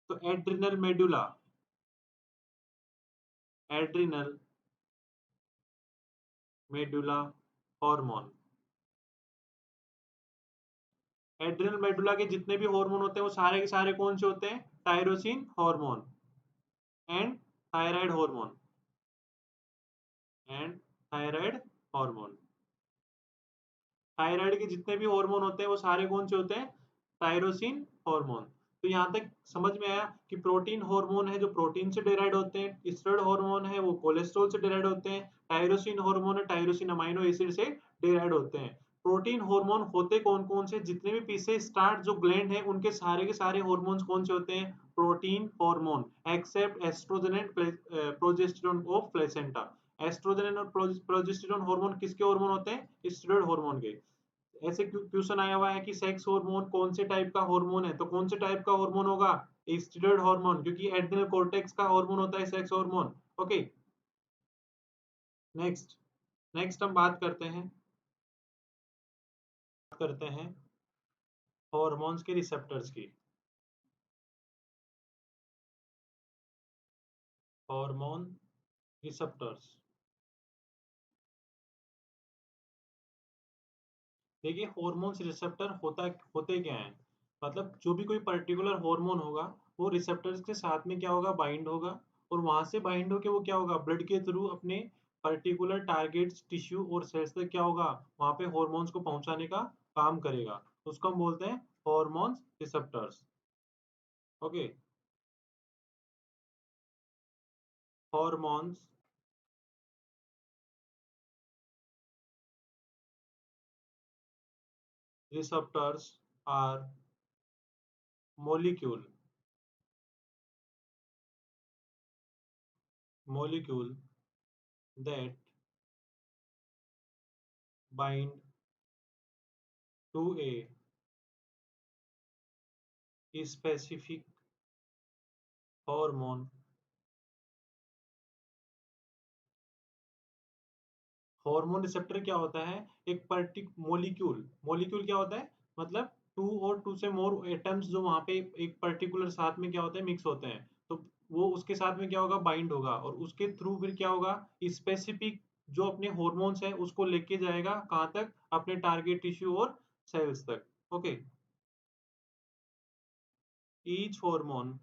तो adrenal medulla, adrenal medulla hormone. Adrenal medulla के जितने भी हार्मोन होते हैं वो सारे के सारे कौन से होते हैं, tyrosine hormone and thyroid hormone. And thyroid hormone. Thyroid के जितने भी हार्मोन होते हैं वो सारे कौन से होते हैं? Tyrosine hormone. तो यहाँ तक समझ में आया कि प्रोटीन हार्मोन है जो प्रोटीन से डिराइड होते हैं, स्टेरॉयड हार्मोन है वो कोलेस्ट्रॉल से डिराइड होते हैं, टायरोसिन हार्मोन है टायरोसिन अमाइनो एसिड से डिराइड होते हैं। प्रोटीन हार्मोन होते कौन कौन से? जितने भी पीछे स्टार्ट जो ग्लैंड है उनके सारे के सारे हार्मोन्स कौन से होते हैं? Protein hormone, except oestrogen and progesterone of placenta. Oestrogen और प्रोजेस्टेरोन हार्मोन किसके हार्मोन होते हैं? स्टेरॉयड हार्मोन के। ऐसे क्वेश्चन आया हुआ है कि सेक्स हार्मोन कौन से टाइप का हार्मोन है, तो कौन से टाइप का हार्मोन होगा? स्टेरॉयड हार्मोन, क्योंकि एड्रिनल कॉर्टेक्स का हार्मोन होता है sex hormone. Okay, next next हम बात करते हैं हार्मोन्स के रिसेप्टर्स की। हार्मोन रिसेप्टर्स, देखिए हार्मोन्स रिसेप्टर होते क्या है? मतलब जो भी कोई पर्टिकुलर हार्मोन होगा वो रिसेप्टर्स के साथ में क्या होगा? बाइंड होगा, और वहां से बाइंड होके वो क्या होगा? ब्लड के थ्रू अपने पर्टिकुलर टारगेट टिश्यू और सेल्स तक क्या होगा? वहां पे हार्मोन्स को पहुंचाने का काम करेगा। तो उसको हम बोलते हैं hormones receptors. Okay, hormones receptors are molecule molecule that bind to a specific hormone। Hormone receptor क्या होता है? एक पर्टिक मोलिक्यूल, मोलिक्यूल क्या होता है? मतलब टू और टू से मोर एटम्स जो वहां पे एक पर्टिकुलर साथ में क्या होते हैं? मिक्स होते हैं। तो वो उसके साथ में क्या होगा? बाइंड होगा, और उसके थ्रू फिर क्या होगा? स्पेसिफिक जो अपने हॉर्मोन्स है उसको लेके जाएगा कहाँ तक? अपने टारगेट टिश्यू और सेल्स तक। Okay, each hormone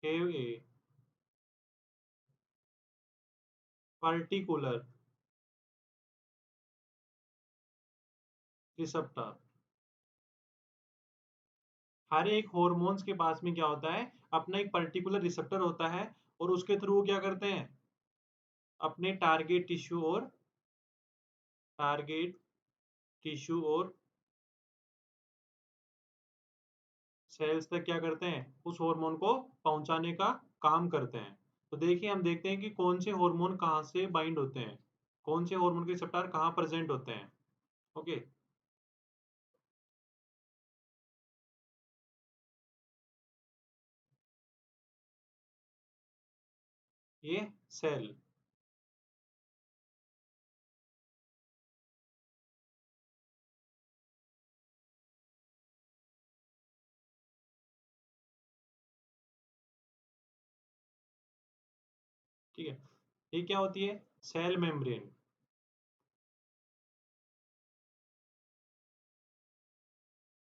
have a particular receptor. हर एक हॉर्मोन्स के पास में क्या होता है? अपना एक पर्टिकुलर रिसेप्टर होता है, और उसके थ्रू वो क्या करते हैं? अपने टारगेट टिश्यू और सेल्स तक क्या करते हैं? उस हार्मोन को पहुंचाने का काम करते हैं। तो देखिए हम देखते हैं कि कौन से हार्मोन कहाँ से बाइंड होते हैं, कौन से हार्मोन के रिसेप्टर कहाँ प्रेजेंट होते हैं। ओके, ये सेल, ठीक है। ये क्या होती है? Cell membrane.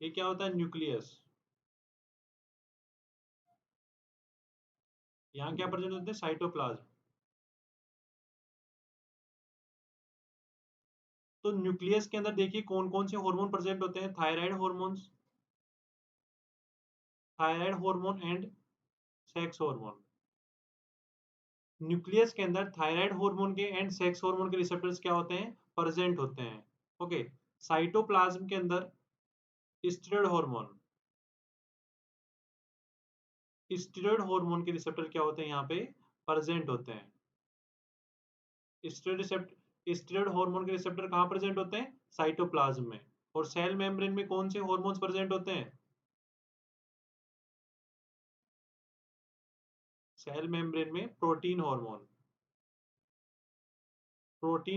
ये क्या होता है? न्यूक्लियस। यहाँ क्या प्रेजेंट होते हैं? साइटोप्लाज्म। तो न्यूक्लियस के अंदर देखिए कौन कौन से हार्मोन प्रेजेंट होते हैं? Thyroid hormones, thyroid hormone and sex hormone. Nucleus के अंदर थायराइड हार्मोन के एंड सेक्स हार्मोन के रिसेप्टर्स क्या होते हैं? प्रेजेंट होते हैं। ओके, साइटोप्लाज्म के अंदर स्टेरॉयड हार्मोन, स्टेरॉयड हार्मोन के रिसेप्टर क्या होते हैं? यहाँ पे प्रेजेंट होते हैं। स्टेरॉयड हार्मोन के रिसेप्टर कहाँ प्रेजेंट होते हैं? साइटोप्लाज्म में। और सेल मेम्ब्रेन में कौन से हार्मोन्स प्रेजेंट होते हैं? सेल मेम्ब्रेन में protein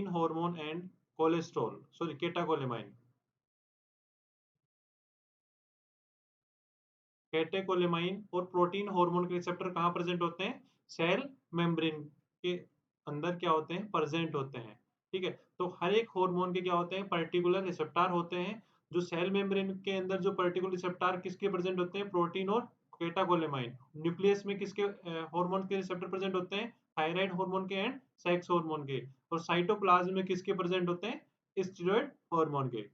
hormone and cholesterol, sorry catecholamine. Catecholamine और प्रोटीन हार्मोन के रिसेप्टर कहाँ प्रेजेंट होते हैं? सेल मेम्ब्रेन के अंदर क्या होते हैं? प्रेजेंट होते हैं। ठीक है, तो हर एक हार्मोन के क्या होते हैं? पर्टिकुलर रिसेप्टर होते हैं। जो सेल मेम्ब्रेन के अंदर जो पर्टिकुलर रिसेप्टर किसके प्रेजेंट होते हैं? प्रोटीन और कैटाकोलेमाइन। न्यूक्लियस में किसके हार्मोन के रिसेप्टर प्रेजेंट होते हैं? थायराइड हार्मोन के एंड सेक्स हार्मोन के। और साइटोप्लाज्म में किसके प्रेजेंट होते हैं? स्टेरॉइड हार्मोन के।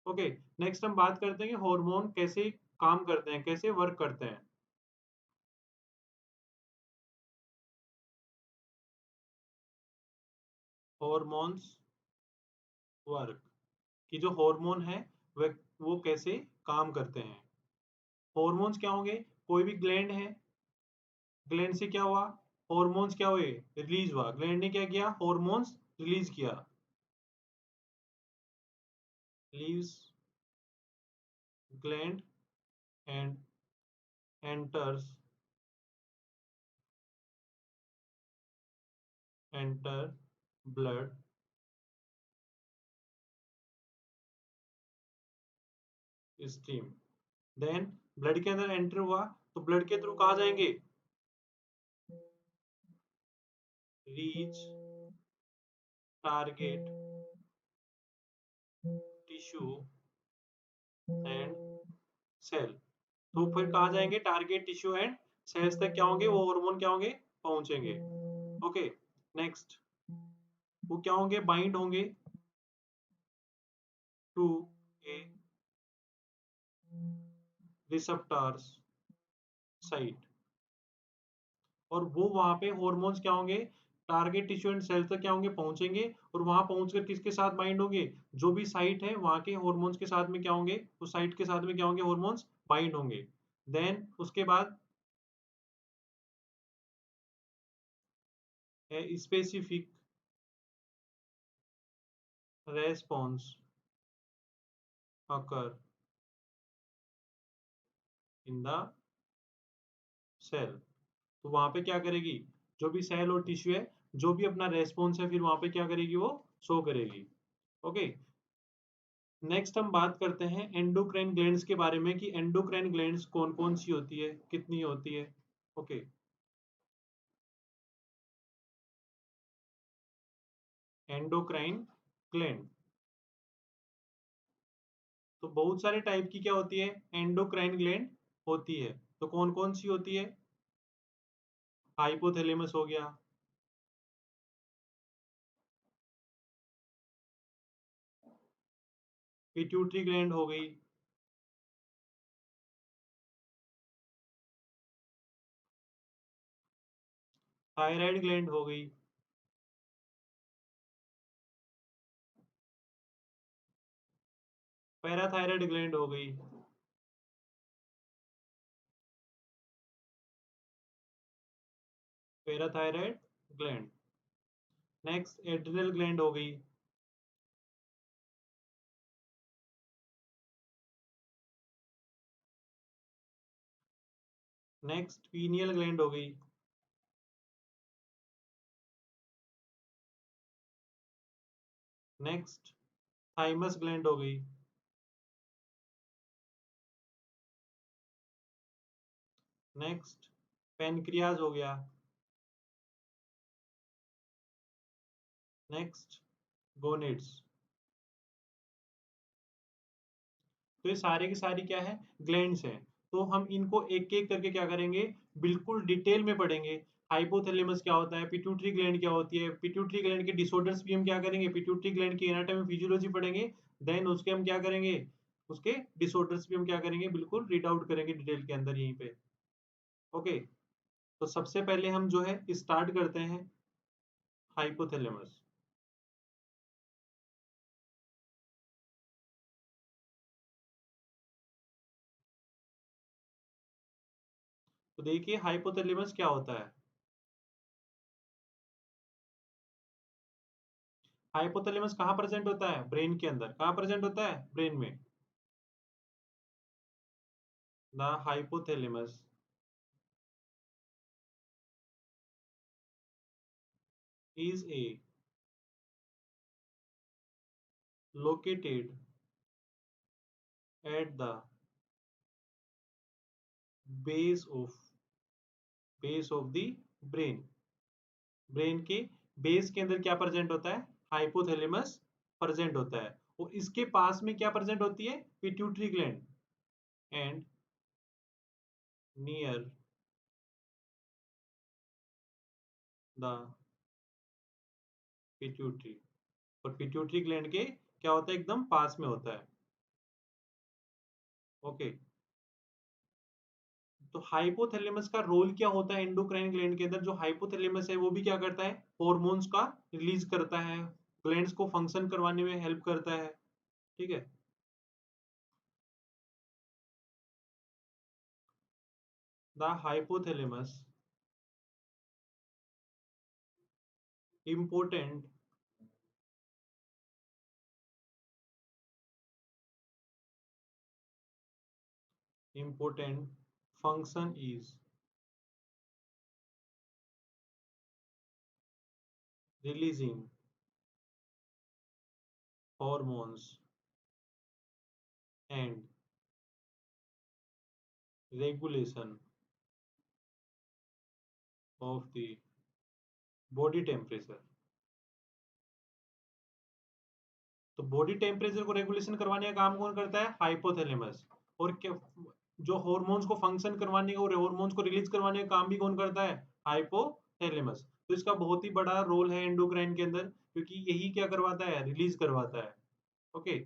ओके, नेक्स्ट हम बात करते हैं कि हार्मोन कैसे काम करते हैं, कैसे वर्क करते हैं। हॉर्मोन्स वर्क, कि जो हार्मोन है वह वो कैसे काम करते हैं। हॉर्मोन्स क्या होंगे? कोई भी ग्लैंड है, ग्लैंड से क्या हुआ? हॉर्मोन्स क्या हुए? रिलीज हुआ। ग्लैंड ने क्या किया? हॉर्मोन्स रिलीज किया। Leaves gland and enters enter bloodstream. Then blood के अंदर एंटर हुआ तो ब्लड के थ्रू कहाँ जाएंगे? Reach target tissue and cell. तो फिर कहाँ जाएंगे? टारगेट टिश्यू एंड सेल्स तक क्या होंगे? वो हार्मोन क्या होंगे? पहुंचेंगे। ओके, नेक्स्ट वो क्या होंगे? बाइंड होंगे टू ए रिसेप्टर्स साइट। और वो वहां पे हॉर्मोन्स क्या होंगे? टारगेट टिश्यू एंड सेल तक क्या होंगे? पहुंचेंगे। और वहां पहुंचकर किसके साथ बाइंड होंगे? जो भी साइट है वहां के हॉर्मोन्स के साथ में क्या होंगे? उस साइट के साथ में क्या होंगे? हॉर्मोन्स बाइंड होंगे। देन उसके बाद specific response occur in the cell. तो वहां पे क्या करेगी? जो भी सेल और टिश्यू है, जो भी अपना रेस्पॉन्स है, फिर वहां पे क्या करेगी? वो शो करेगी। ओके, नेक्स्ट हम बात करते हैं एंडोक्राइन ग्लैंड्स के बारे में कि एंडोक्राइन ग्लैंड्स कौन कौन सी होती है, कितनी होती है। ओके, एंडोक्राइन ग्लैंड तो बहुत सारे टाइप की क्या होती है? एंडोक्राइन ग्लैंड होती है। तो कौन कौन सी होती है? हाइपोथैलेमस हो गया, पिट्यूटरी ग्लैंड हो गई, थायराइड ग्लैंड हो गई, पैराथायराइड ग्लैंड हो गई, parathyroid gland. Next adrenal gland हो गई। नेक्स्ट पीनियल ग्लैंड हो गई। नेक्स्ट थाइमस ग्लैंड हो गई। नेक्स्ट पेनक्रियाज हो गया। Next gonads. तो ये सारे की सारी क्या है? ग्लैंड्स हैं। तो हम इनको एक एक करके क्या करेंगे? बिल्कुल डिटेल में पढ़ेंगे। हाइपोथैलेमस क्या होता है, पिट्यूटरी ग्लैंड क्या होती है, पिट्यूटरी ग्लैंड के डिसऑर्डर्स भी हम क्या करेंगे? पिट्यूटरी ग्लैंड की एनाटॉमी फिजियोलॉजी पढ़ेंगे। देन उसके हम क्या करेंगे? उसके डिसऑर्डर्स भी हम क्या करेंगे? बिल्कुल रीड आउट करेंगे डिटेल के अंदर यहीं पे। ओके, तो सबसे पहले हम जो है स्टार्ट करते हैं हाइपोथैलेमस। तो देखिए हाइपोथैलेमस क्या होता है। हाइपोथैलेमस कहाँ प्रेजेंट होता है? ब्रेन के अंदर। कहाँ प्रेजेंट होता है? ब्रेन में। The hypothalamus is a located at the base of base of the brain। Brain के बेस के अंदर क्या प्रेजेंट होता है? हाइपोथैलेमस प्रेजेंट होता है। और इसके पास में क्या प्रेजेंट होती है? Pituitary gland and near the pituitary. और पिट्यूटरी ग्लैंड के क्या होता है, एकदम पास में होता है। ओके। तो हाइपोथैलेमस का रोल क्या होता है एंडोक्राइन ग्लैंड के अंदर? जो हाइपोथैलेमस है वो भी क्या करता है, हॉर्मोन्स का रिलीज करता है, ग्लैंड्स को फंक्शन करवाने में हेल्प करता है। ठीक है। The hypothalamus important important function is releasing hormones and regulation of the body temperature। तो बॉडी टेम्परेचर को रेगुलेशन करवाने का काम कौन करता है, हाइपोथैलेमस। और क्या, जो हॉर्मोन्स को फंक्शन करवाने का और हॉर्मोन्स को रिलीज करवाने का काम भी कौन करता है, हाइपोथैलेमस। तो इसका बहुत ही बड़ा रोल है एंडोक्राइन के अंदर, क्योंकि यही क्या करवाता है, रिलीज करवाता है। ओके।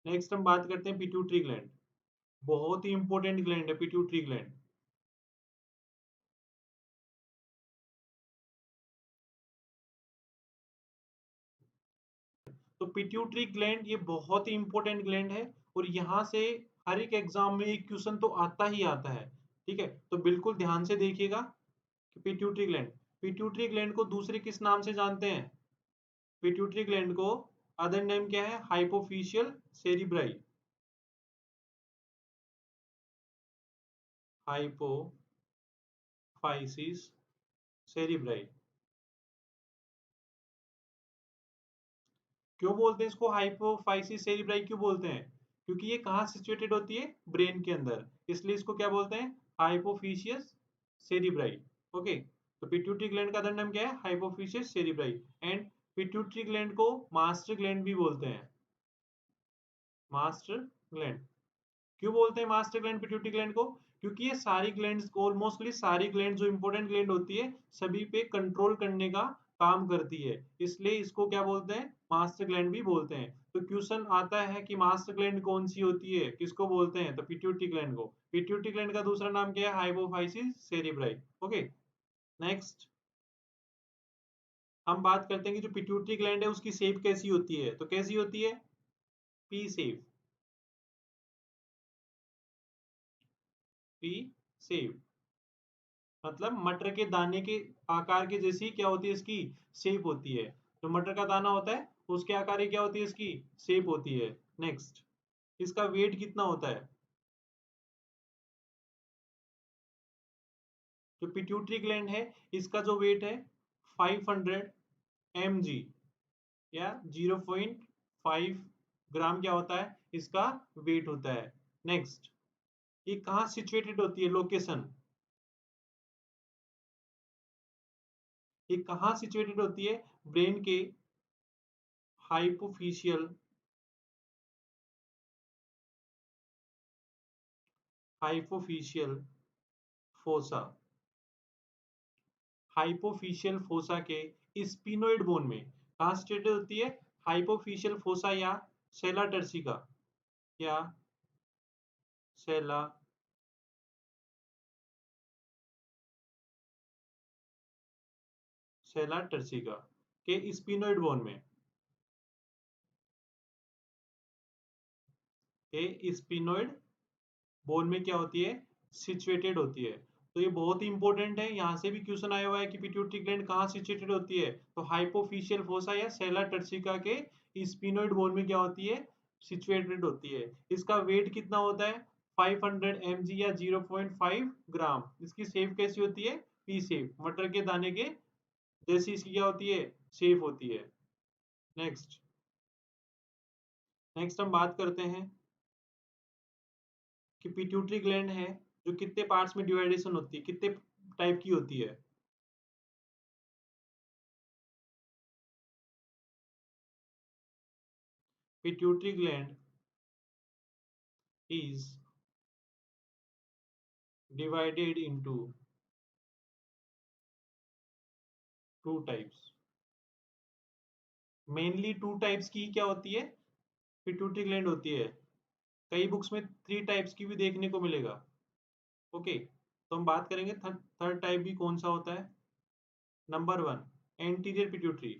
नेक्स्ट हम बात करते हैं पिट्यूटरी ग्लैंड। बहुत ही इंपॉर्टेंट ग्लैंड है पिट्यूटरी ग्लैंड। तो पिट्यूटरी ग्लैंड ये बहुत ही इंपॉर्टेंट ग्लैंड है, और यहाँ से हर एक एग्जाम में एक क्वेश्चन तो आता ही आता है। ठीक है, तो बिल्कुल ध्यान से देखिएगा कि पिट्यूटरी ग्लैंड को दूसरे किस नाम से जानते हैं? पिट्यूटरी ग्लैंड को अदर नेम क्या है, हाइपोफिशियल सेरिब्राई। Hypophysis cerebri. क्यों बोलते हैं इसको हाइपोफाइसिस सेरिब्राई, क्यों बोलते हैं? क्योंकि ये कहाँ सिचुएटेड होती है, ब्रेन के अंदर, इसलिए इसको क्या बोलते हैं, हाइपोफिशियस सेरिब्राई। ओके। तो पिट्यूटरी ग्लैंड का अदर नाम क्या है, हाइपोफिशियस सेरिब्राई। एंड पिट्यूटरी ग्लैंड को मास्टर ग्लैंड भी बोलते हैं, मास्टर ग्लैंड। क्यों बोलते हैं मास्टर ग्लैंड पिट्यूटरी ग्लैंड को? क्योंकि ये सारी ग्लैंड्स, ऑलमोस्टली सारी ग्लैंड जो इंपॉर्टेंट ग्लैंड होती है, सभी पे कंट्रोल करने का काम करती है, इसलिए इसको क्या बोलते हैं, मास्टर ग्लैंड भी बोलते हैं। तो क्वेश्चन आता है कि मास्टर ग्लैंड कौन सी होती है, किसको बोलते हैं, तो पिट्यूटरी ग्लैंड को। पिट्यूटरी ग्लैंड का दूसरा नाम क्या है, हाइपोफाइसिस सेरिब्राई। ओके। नेक्स्ट हम बात करते हैं कि जो पिट्यूटरी ग्लैंड है उसकी शेप कैसी होती है, तो कैसी होती है, पी शेप। पी शेप मतलब मटर के दाने के आकार के जैसी क्या होती है, इसकी शेप होती है। जो मटर का दाना होता है उसके आकार की क्या होती है, इसकी शेप होती है। नेक्स्ट, इसका वेट कितना होता है? जो पिट्यूटरी ग्लैंड है इसका जो वेट है 500 mg या 0.5 ग्राम क्या होता है, इसका वेट होता है। नेक्स्ट, ये कहाँ सिचुएटेड होती है, लोकेशन, ये कहाँ सिचुएटेड होती है, ब्रेन के हाइपोफिशियल हाइपोफिशियल फोसा, हाइपोफिशियल फोसा के स्पिनोइड बोन में कहाँ सिचुएटेड होती है, हाइपोफिशियल फोसा या सेला टर्सिका, या सेला सेला टर्सिका के स्पिनोइड बोन में, के स्पिनोइड बोन में क्या होती है, सिचुएटेड होती है। तो ये बहुत ही इंपॉर्टेंट है, यहाँ से भी क्वेश्चन आया हुआ है कि पिट्यूटरी ग्लैंड कहाँ सिचुएटेड होती है, तो हाइपोफिशियल फोसा या सेला टर्सिका के स्पिनोइड बोन में क्या होती है, सिचुएटेड होती है। इसका वेट कितना होता है, 500 mg या 0.5 ग्राम। इसकी शेप कैसी होती है, पी शेप, मटर के दाने के जैसी इसकी क्या होती है, शेप होती है। नेक्स्ट, नेक्स्ट हम बात करते हैं कि पिट्यूटरी ग्लैंड है जो कितने पार्ट्स में डिवाइडेशन होती है, कितने टाइप की होती है। Pituitary gland is divided into two types. Mainly two types की क्या होती है, पिट्यूटरी ग्लैंड होती है। कई बुक्स में थ्री टाइप्स की भी देखने को मिलेगा। ओके, तो हम बात करेंगे थर्ड टाइप भी कौन सा होता है। Number one, anterior pituitary.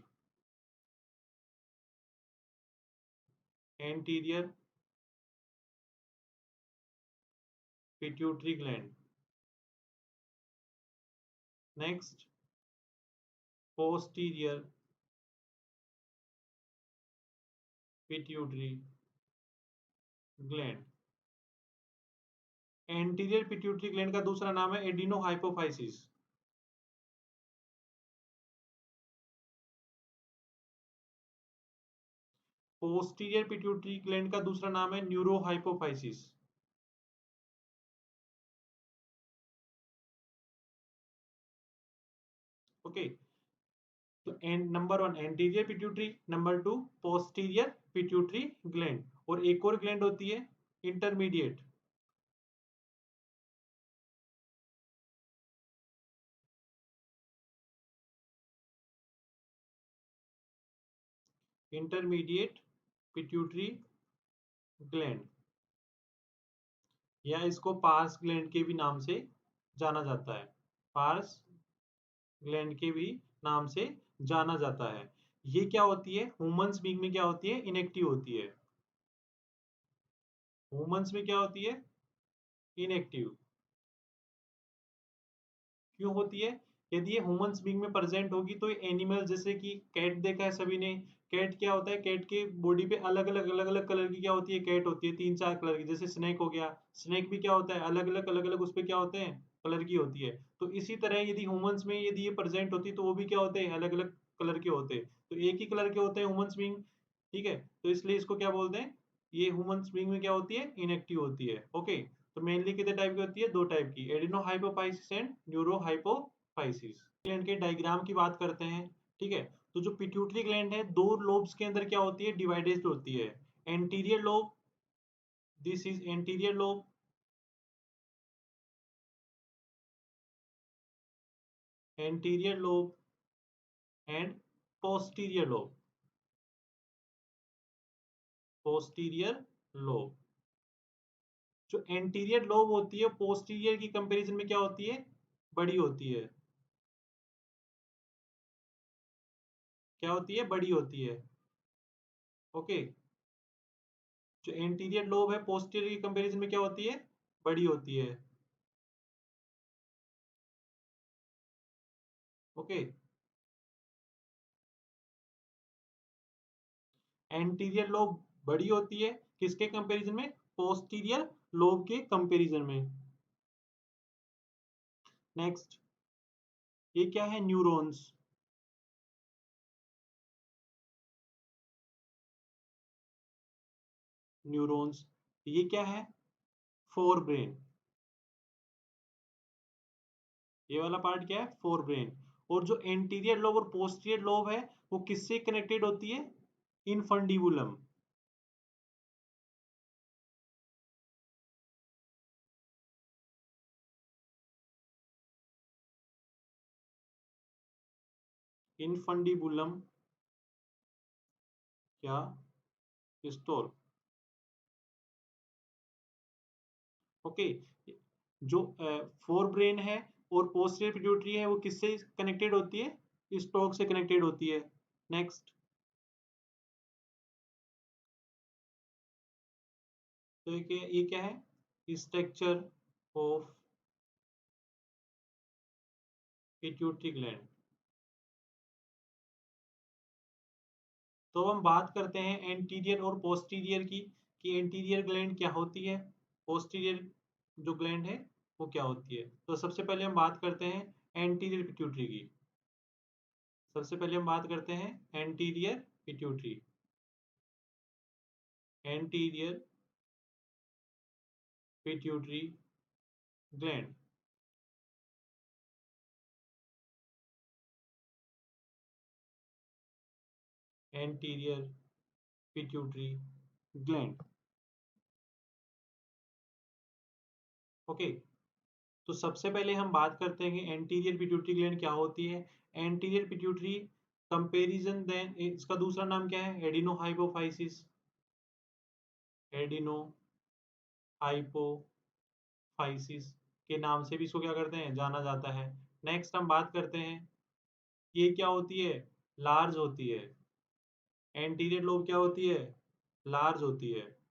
Anterior pituitary gland. Next, posterior pituitary gland. Anterior pituitary gland का दूसरा नाम है एडिनोहाइपोफाइसिस। पोस्टीरियर पिट्यूटरी ग्लैंड का दूसरा नाम है न्यूरोहाइपोफाइसिस। ओके, तो number one anterior pituitary, number two posterior pituitary gland, और एक और ग्लैंड होती है इंटरमीडिएट। इंटरमीडिएट पिट्यूटरी ग्लैंड, या इसको पार्स ग्लैंड के भी नाम से जाना जाता है। पार्स ग्लैंड के भी नाम से जाना जाता है। ये क्या होती है, ह्यूमंस बीइंग में क्या होती है, इनएक्टिव होती है। ह्यूमंस में क्या होती है, इनएक्टिव। क्यों होती है, यदि ये ह्यूमंस बीइंग में प्रेजेंट होगी तो एनिमल, जैसे कि कैट देखा है सभी ने। कैट क्या होता है, कैट के बॉडी पे अलग अलग कलर की क्या होती है, कैट होती है, तीन चार कलर की। जैसे स्नेक हो गया, स्नेक भी क्या होता है, अलग अलग उस पे क्या होते हैं, कलर की होती है। तो इसी तरह यदि ह्यूमंस में यदि ये प्रेजेंट होती तो वो भी क्या होते हैं, अलग अलग कलर के होते। तो एक ही कलर के होते हैं ह्यूमंस बीइंग, ठीक है। तो इसलिए इसको क्या बोलते हैं, ये ह्यूमंस बीइंग में क्या होती है, इनएक्टिव होती है। ओके, तो मेनली कितने टाइप की होती है, दो टाइप की, एडिनोहाइपोफाइसिस एंड न्यूरोहाइपोफाइसिस। ग्लैंड के डायग्राम की बात करते हैं, ठीक है। तो जो पिट्यूटरी ग्लैंड है, दो लोब्स के अंदर क्या होती है, डिवाइडेड होती है। Anterior lobe, this is anterior lobe, anterior lobe and posterior lobe, posterior lobe. जो एंटीरियर लोब होती है पोस्टीरियर की कंपैरिजन में क्या होती है, बड़ी होती है। क्या होती है, बड़ी होती है। ओके, जो एंटीरियर लोब है पोस्टीरियर की कंपैरिजन में क्या होती है, बड़ी होती है। ओके, एंटीरियर लोब बड़ी होती है किसके कंपैरिजन में, पोस्टीरियर लोब के कंपैरिजन में। नेक्स्ट, ये क्या है, न्यूरॉन्स। न्यूरॉन्स, ये क्या है, फोर ब्रेन। ये वाला पार्ट क्या है, फोर ब्रेन। और जो एंटीरियर लोब और पोस्टीरियर लोब है वो किससे कनेक्टेड होती है, इनफंडिबुलम। इनफंडिबुलम क्या, स्टोर। ओके, जो फोर ब्रेन है और पोस्टीरियर पिट्यूटरी है वो किससे कनेक्टेड होती है, स्टोक से कनेक्टेड होती है। नेक्स्ट, तो ये क्या है, स्ट्रक्चर ऑफ पिट्यूटरी ग्लैंड। तो हम बात करते हैं एंटीरियर और पोस्टीरियर की, कि एंटीरियर ग्लैंड क्या होती है, पोस्टीरियर जो ग्लैंड है वो क्या होती है। तो सबसे पहले हम बात करते हैं एंटीरियर पिट्यूटरी की। सबसे पहले हम बात करते हैं anterior pituitary. Anterior pituitary gland. Anterior pituitary gland. Okay, तो सबसे पहले हम बात करते हैं कि एंटीरियर पिट्यूटरी ग्लैंड क्या होती है। एंटीरियर पिट्यूटरी कंपेरिजन, देन इसका दूसरा नाम क्या है, एडिनोहाइपोफाइसिस। एडिनोहाइपोफाइसिस के नाम से भी इसको क्या करते हैं, जाना जाता है। नेक्स्ट हम बात करते हैं, ये क्या होती है, लार्ज होती है। एंटीरियर लोब क्या होती है, लार्ज होती है।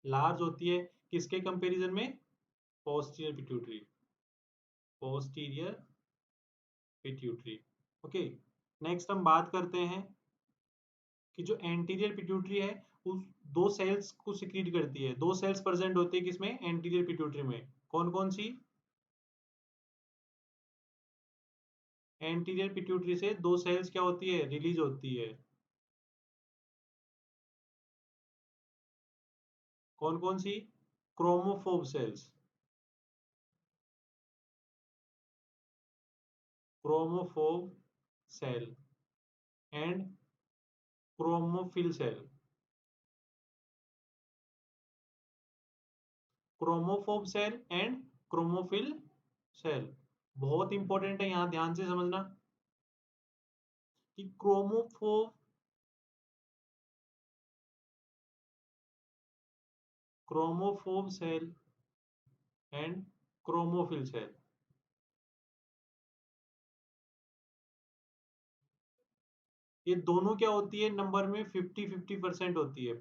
लार्ज होती है किसके कंपैरिजन में, posterior pituitary, posterior pituitary. Okay, next हम बात करते हैं कि जो एंटीरियर पिट्यूटरी है उस दो सेल्स को सिक्रीट करती है। दो सेल्स प्रेजेंट होती है किसमें, एंटीरियर पिट्यूटरी में। कौन कौन सी, एंटीरियर पिट्यूटरी से दो सेल्स क्या होती है, रिलीज होती है। कौन कौन सी, chromophobe cells, chromophobe cell and chromophil cell. Chromophobe cell and chromophil cell बहुत इंपॉर्टेंट है, यहां ध्यान से समझना कि chromophobe cell and chromophil cell, ये दोनों क्या होती है, नंबर में 50-50% होती है।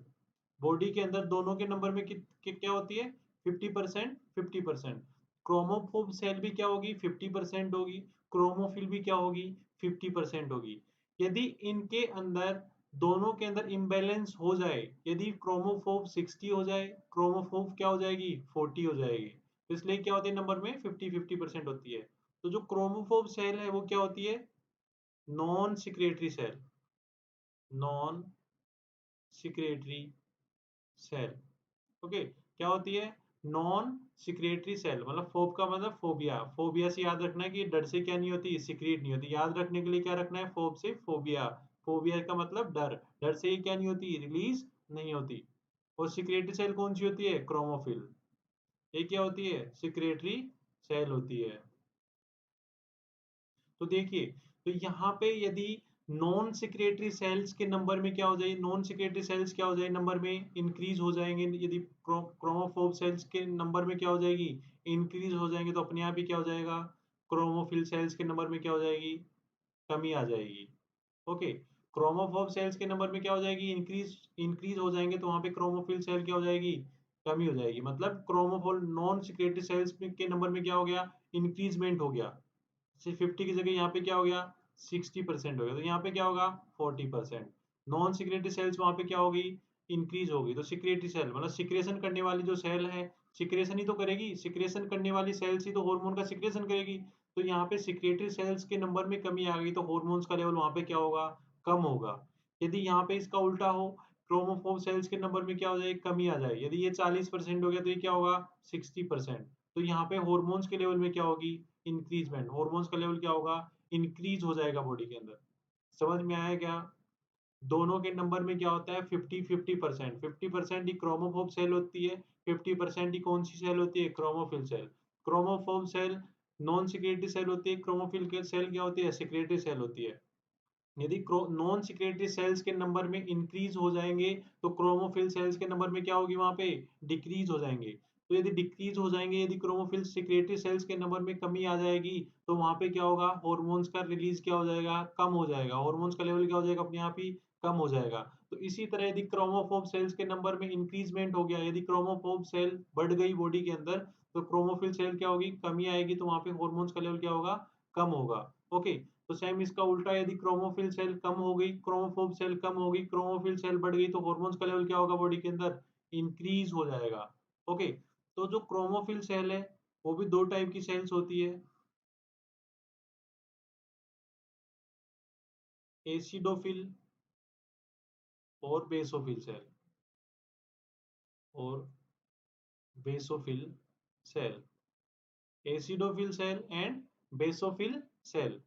बॉडी के अंदर दोनों के नंबर में क्या होती है, 50%, 50%। क्रोमोफोब सेल भी क्या होगी, 50% होगी। क्रोमोफिल भी क्या होगी, 50% होगी। यदि इनके अंदर दोनों के अंदर इम्बैलेंस हो जाए, यदि क्रोमोफोब 60 हो जाए, क्रोमोफोब क्या हो जाएगी, 40 हो जाएगी, तो इसलिए क्या होती है, नंबर में 50-50% होती है। तो जो क्रोमोफोब सेल है वो क्या होती है, non secretory cell, non secretory cell. Okay, क्या होती है, नॉन सिक्रेटरी सेल, मतलब फोब का मतलब फोबिया। फोबिया से याद रखना है कि डर से क्या नहीं होती, सिक्रेट नहीं होती। याद रखने के लिए क्या रखना है, फोब से फोबिया। फोबिया का मतलब डर, डर से ये क्या नहीं होती, रिलीज नहीं होती। और सिक्रेटरी सेल कौन सी होती है, क्रोमोफिल, ये क्या होती है, सिक्रेटरी सेल होती है। तो देखिए, तो यहाँ पे यदि नॉन सिक्रेटरी सेल्स के नंबर में क्या हो जाए, नॉन सिक्रेटरी सेल्स क्या हो जाए, नंबर में इंक्रीज हो जाएंगे। यदि क्रोमोफोब सेल्स के नंबर में क्या हो जाएगी, इंक्रीज हो जाएंगे, तो अपने आप ही क्या हो जाएगा, क्रोमोफिल सेल्स के नंबर में क्या हो जाएगी, कमी आ जाएगी। ओके, क्रोमोफोब सेल्स के नंबर में क्या हो जाएगी, इंक्रीज इंक्रीज हो जाएंगे, तो वहां पे क्रोमोफिल सेल क्या हो जाएगी, कमी हो जाएगी। मतलब क्रोमोफोल नॉन सिक्रेटरी सेल्स के नंबर में क्या हो गया, इंक्रीजमेंट हो गया। सिर्फ 50 की जगह यहाँ पे क्या हो गया, 60% हो गया, तो यहाँ पे क्या होगा, 40%। नॉन सिक्रेटरी सेल्स वहां पे क्या होगी, इंक्रीज होगी। तो सिक्रेटरी सेल मतलब सिक्रेशन करने वाली जो सेल है, सिक्रेशन ही तो करेगी, सिक्रेशन करने वाली सेल्स ही तो हार्मोन का सिक्रेशन करेगी। तो यहाँ पे सिक्रेटरी सेल्स के नंबर में कमी आ गई, तो हार्मोन्स का लेवल वहां पे क्या होगा, कम होगा। यदि यहाँ पे इसका उल्टा हो, क्रोमोफोब सेल्स के नंबर में क्या हो जाए, कमी आ जाए, यदि ये 40% हो गया तो ये क्या होगा, 60%। तो यहाँ पे हॉर्मोन्स के लेवल में क्या होगी, इंक्रीजमेंट। हॉर्मोन्स का लेवल क्या होगा, इंक्रीज हो जाएगा बॉडी के अंदर। समझ में आया क्या, दोनों के नंबर में क्या होता है, 50-50%। 50% ही क्रोमोफोब सेल होती है, 50% ही कौन सी सेल होती है, chromophil cell. Chromophobe cell non secretory cell होती है, क्रोमोफिल सेल क्या होती है, सिक्रेटरी सेल होती है। यदि नॉन सिक्रेटरी सेल्स के नंबर में इंक्रीज हो जाएंगे, तो क्रोमोफिल सेल्स के नंबर में क्या होगी, वहां पे डिक्रीज हो जाएंगे। तो यदि डिक्रीज हो जाएंगे, यदि क्रोमोफिल सिक्रेटरी सेल्स के नंबर में कमी आ जाएगी, तो वहां पे क्या होगा, हॉर्मोन्स का रिलीज क्या हो जाएगा, कम हो जाएगा। हॉर्मोन्स का लेवल क्या हो जाएगा, अपने आप ही कम हो जाएगा। तो इसी तरह यदि क्रोमोफोब सेल्स के नंबर में इंक्रीजमेंट हो गया, यदि क्रोमोफोब सेल बढ़ गई बॉडी के अंदर, तो क्रोमोफिल सेल क्या होगी, कमी आएगी, तो वहां पे हॉर्मोन्स का लेवल क्या होगा, कम होगा। ओके, तो सेम इसका उल्टा, यदि क्रोमोफिल सेल कम हो गई, क्रोमोफोब सेल कम हो गई, क्रोमोफिल सेल बढ़ गई, तो हॉर्मोन्स का लेवल क्या होगा बॉडी के अंदर, इंक्रीज हो जाएगा। ओके, तो जो क्रोमोफिल सेल है वो भी दो टाइप की सेल्स होती है, एसिडोफिल और बेसोफिल सेल, और basophil cell, acidophil cell and basophil cell.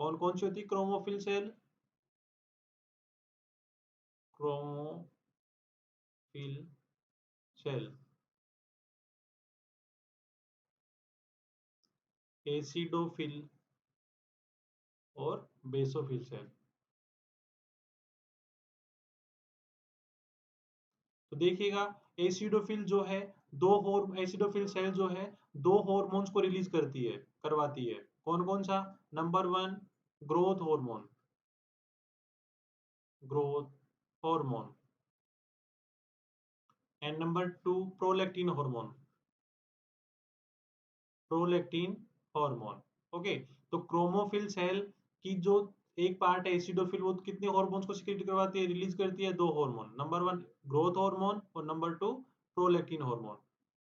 कौन कौन सी होती है chromophil cell? Chromophil cell, acidophil और बेसोफिल सेल। तो देखिएगा, एसिडोफिल जो है एसिडोफिल सेल जो है दो हॉर्मोन्स को रिलीज करवाती है। कौन कौन सा? Number 1 growth hormone, growth hormone, and number 2 prolactin hormone, prolactin hormone. Okay, तो क्रोमोफिल सेल की जो एक पार्ट है एसिडोफिल, वो कितने हार्मोन्स को सिक्रीट करवाती है, रिलीज करती है? दो हार्मोन, नंबर 1 ग्रोथ हार्मोन और number 2 prolactin hormone.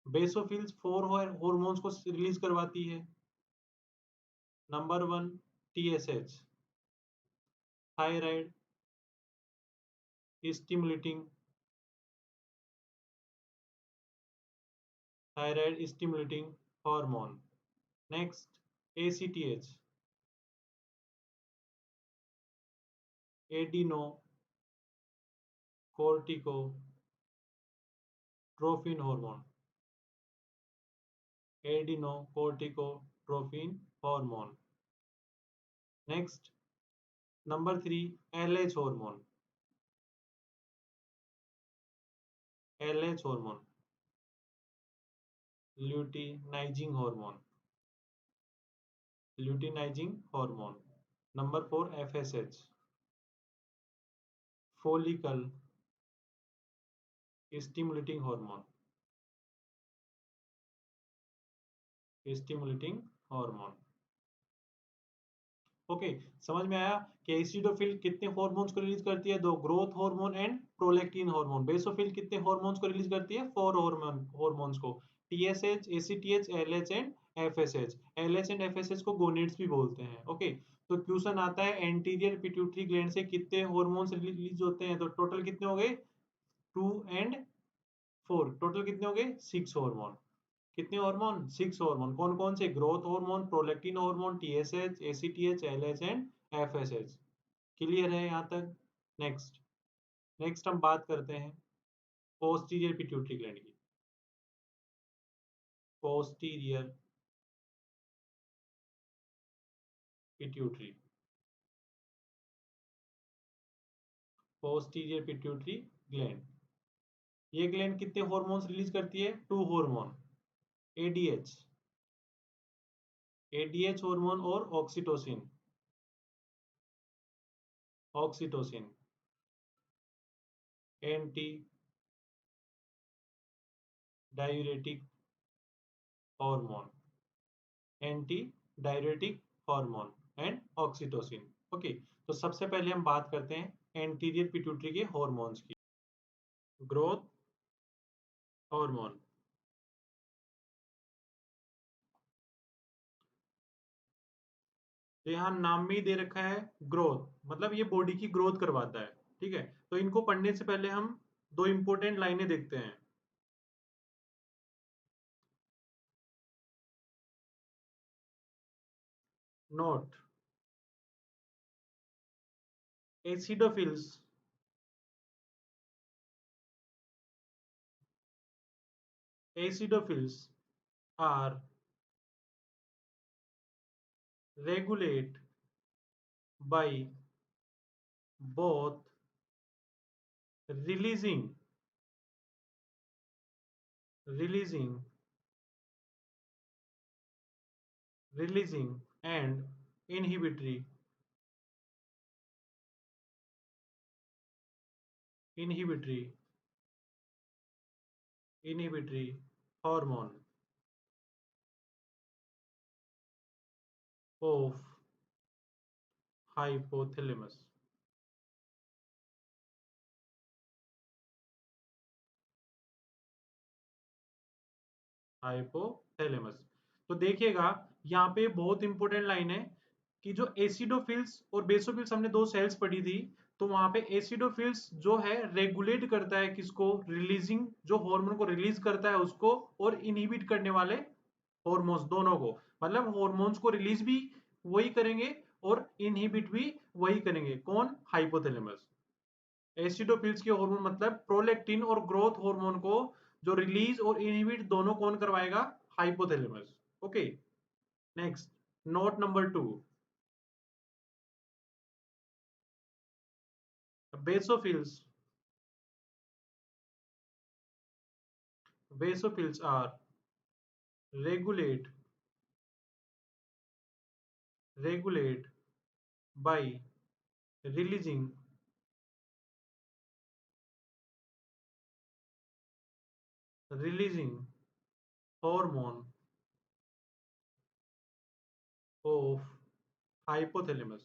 Basophils 4 hormones को रिलीज करवाती है। Number 1 TSH, thyroid stimulating, thyroid stimulating hormone. Next ACTH, adenocorticotrophin hormone, adenocorticotrophin hormone. Next number 3 LH hormone, LH hormone, luteinising hormone, luteinising hormone. Number 4 FSH, follicle stimulating hormone, stimulating hormone. Okay, समझ में आया कि एसिडोफिल कितने हार्मोन्स को रिलीज करती है? दो, growth hormone and prolactin hormone. Basophil कितने हार्मोन्स को रिलीज करती है? 4 हार्मोन्स को, TSH, ACTH, LH and FSH। LH and FSH को गोनेड्स भी बोलते हैं। ओके, तो क्वेश्चन आता है एंटीरियर पिट्यूटरी ग्लैंड से कितने हार्मोन्स रिलीज होते हैं? तो टोटल कितने हो गए? 2 एंड 4, टोटल कितने हो गए? 6 हार्मोन। कितने हार्मोन? 6 हार्मोन। कौन कौन से? Growth hormone, prolactin hormone, TSH, ACTH, LH and FSH। Clear है यहाँ तक? नेक्स्ट, नेक्स्ट हम बात करते हैं पोस्टीरियर पिट्यूटरी ग्लैंड की। Posterior pituitary, posterior pituitary gland. ये ग्लैंड कितने हार्मोन्स रिलीज करती है? 2 हार्मोन, ADH, ADH हार्मोन और oxytocin, oxytocin, anti diuretic hormone, anti diuretic hormone and oxytocin. Okay, तो सबसे पहले हम बात करते हैं एंटीरियर पिट्यूटरी के हार्मोन्स की। ग्रोथ हार्मोन, तो यहाँ नाम में ही दे रखा है ग्रोथ, मतलब ये बॉडी की ग्रोथ करवाता है। ठीक है, तो इनको पढ़ने से पहले हम दो इंपॉर्टेंट लाइनें देखते हैं। Note, acidophils acidophils are regulate by both releasing releasing releasing and inhibitory inhibitory inhibitory hormone of hypothalamus। Hypothalamus, तो देखिएगा यहाँ पे बहुत इंपॉर्टेंट लाइन है कि जो एसिडोफिल्स और बेसोफिल्स हमने दो सेल्स पढ़ी थी, तो वहां पे एसिडोफिल्स जो है रेगुलेट करता है किसको? रिलीजिंग, जो हार्मोन को रिलीज करता है उसको, और इनहिबिट करने वाले हार्मोन्स दोनों को। मतलब हार्मोन्स को रिलीज भी वही करेंगे और इनहिबिट भी वही करेंगे। कौन? हाइपोथैलेमस। एसिडोफिल्स के हार्मोन मतलब प्रोलैक्टिन और ग्रोथ हार्मोन को जो रिलीज और इनहिबिट दोनों कौन करवाएगा? Hypothalamus. Okay, next, note number 2, basophils basophils are regulate by releasing hormone of hypothalamus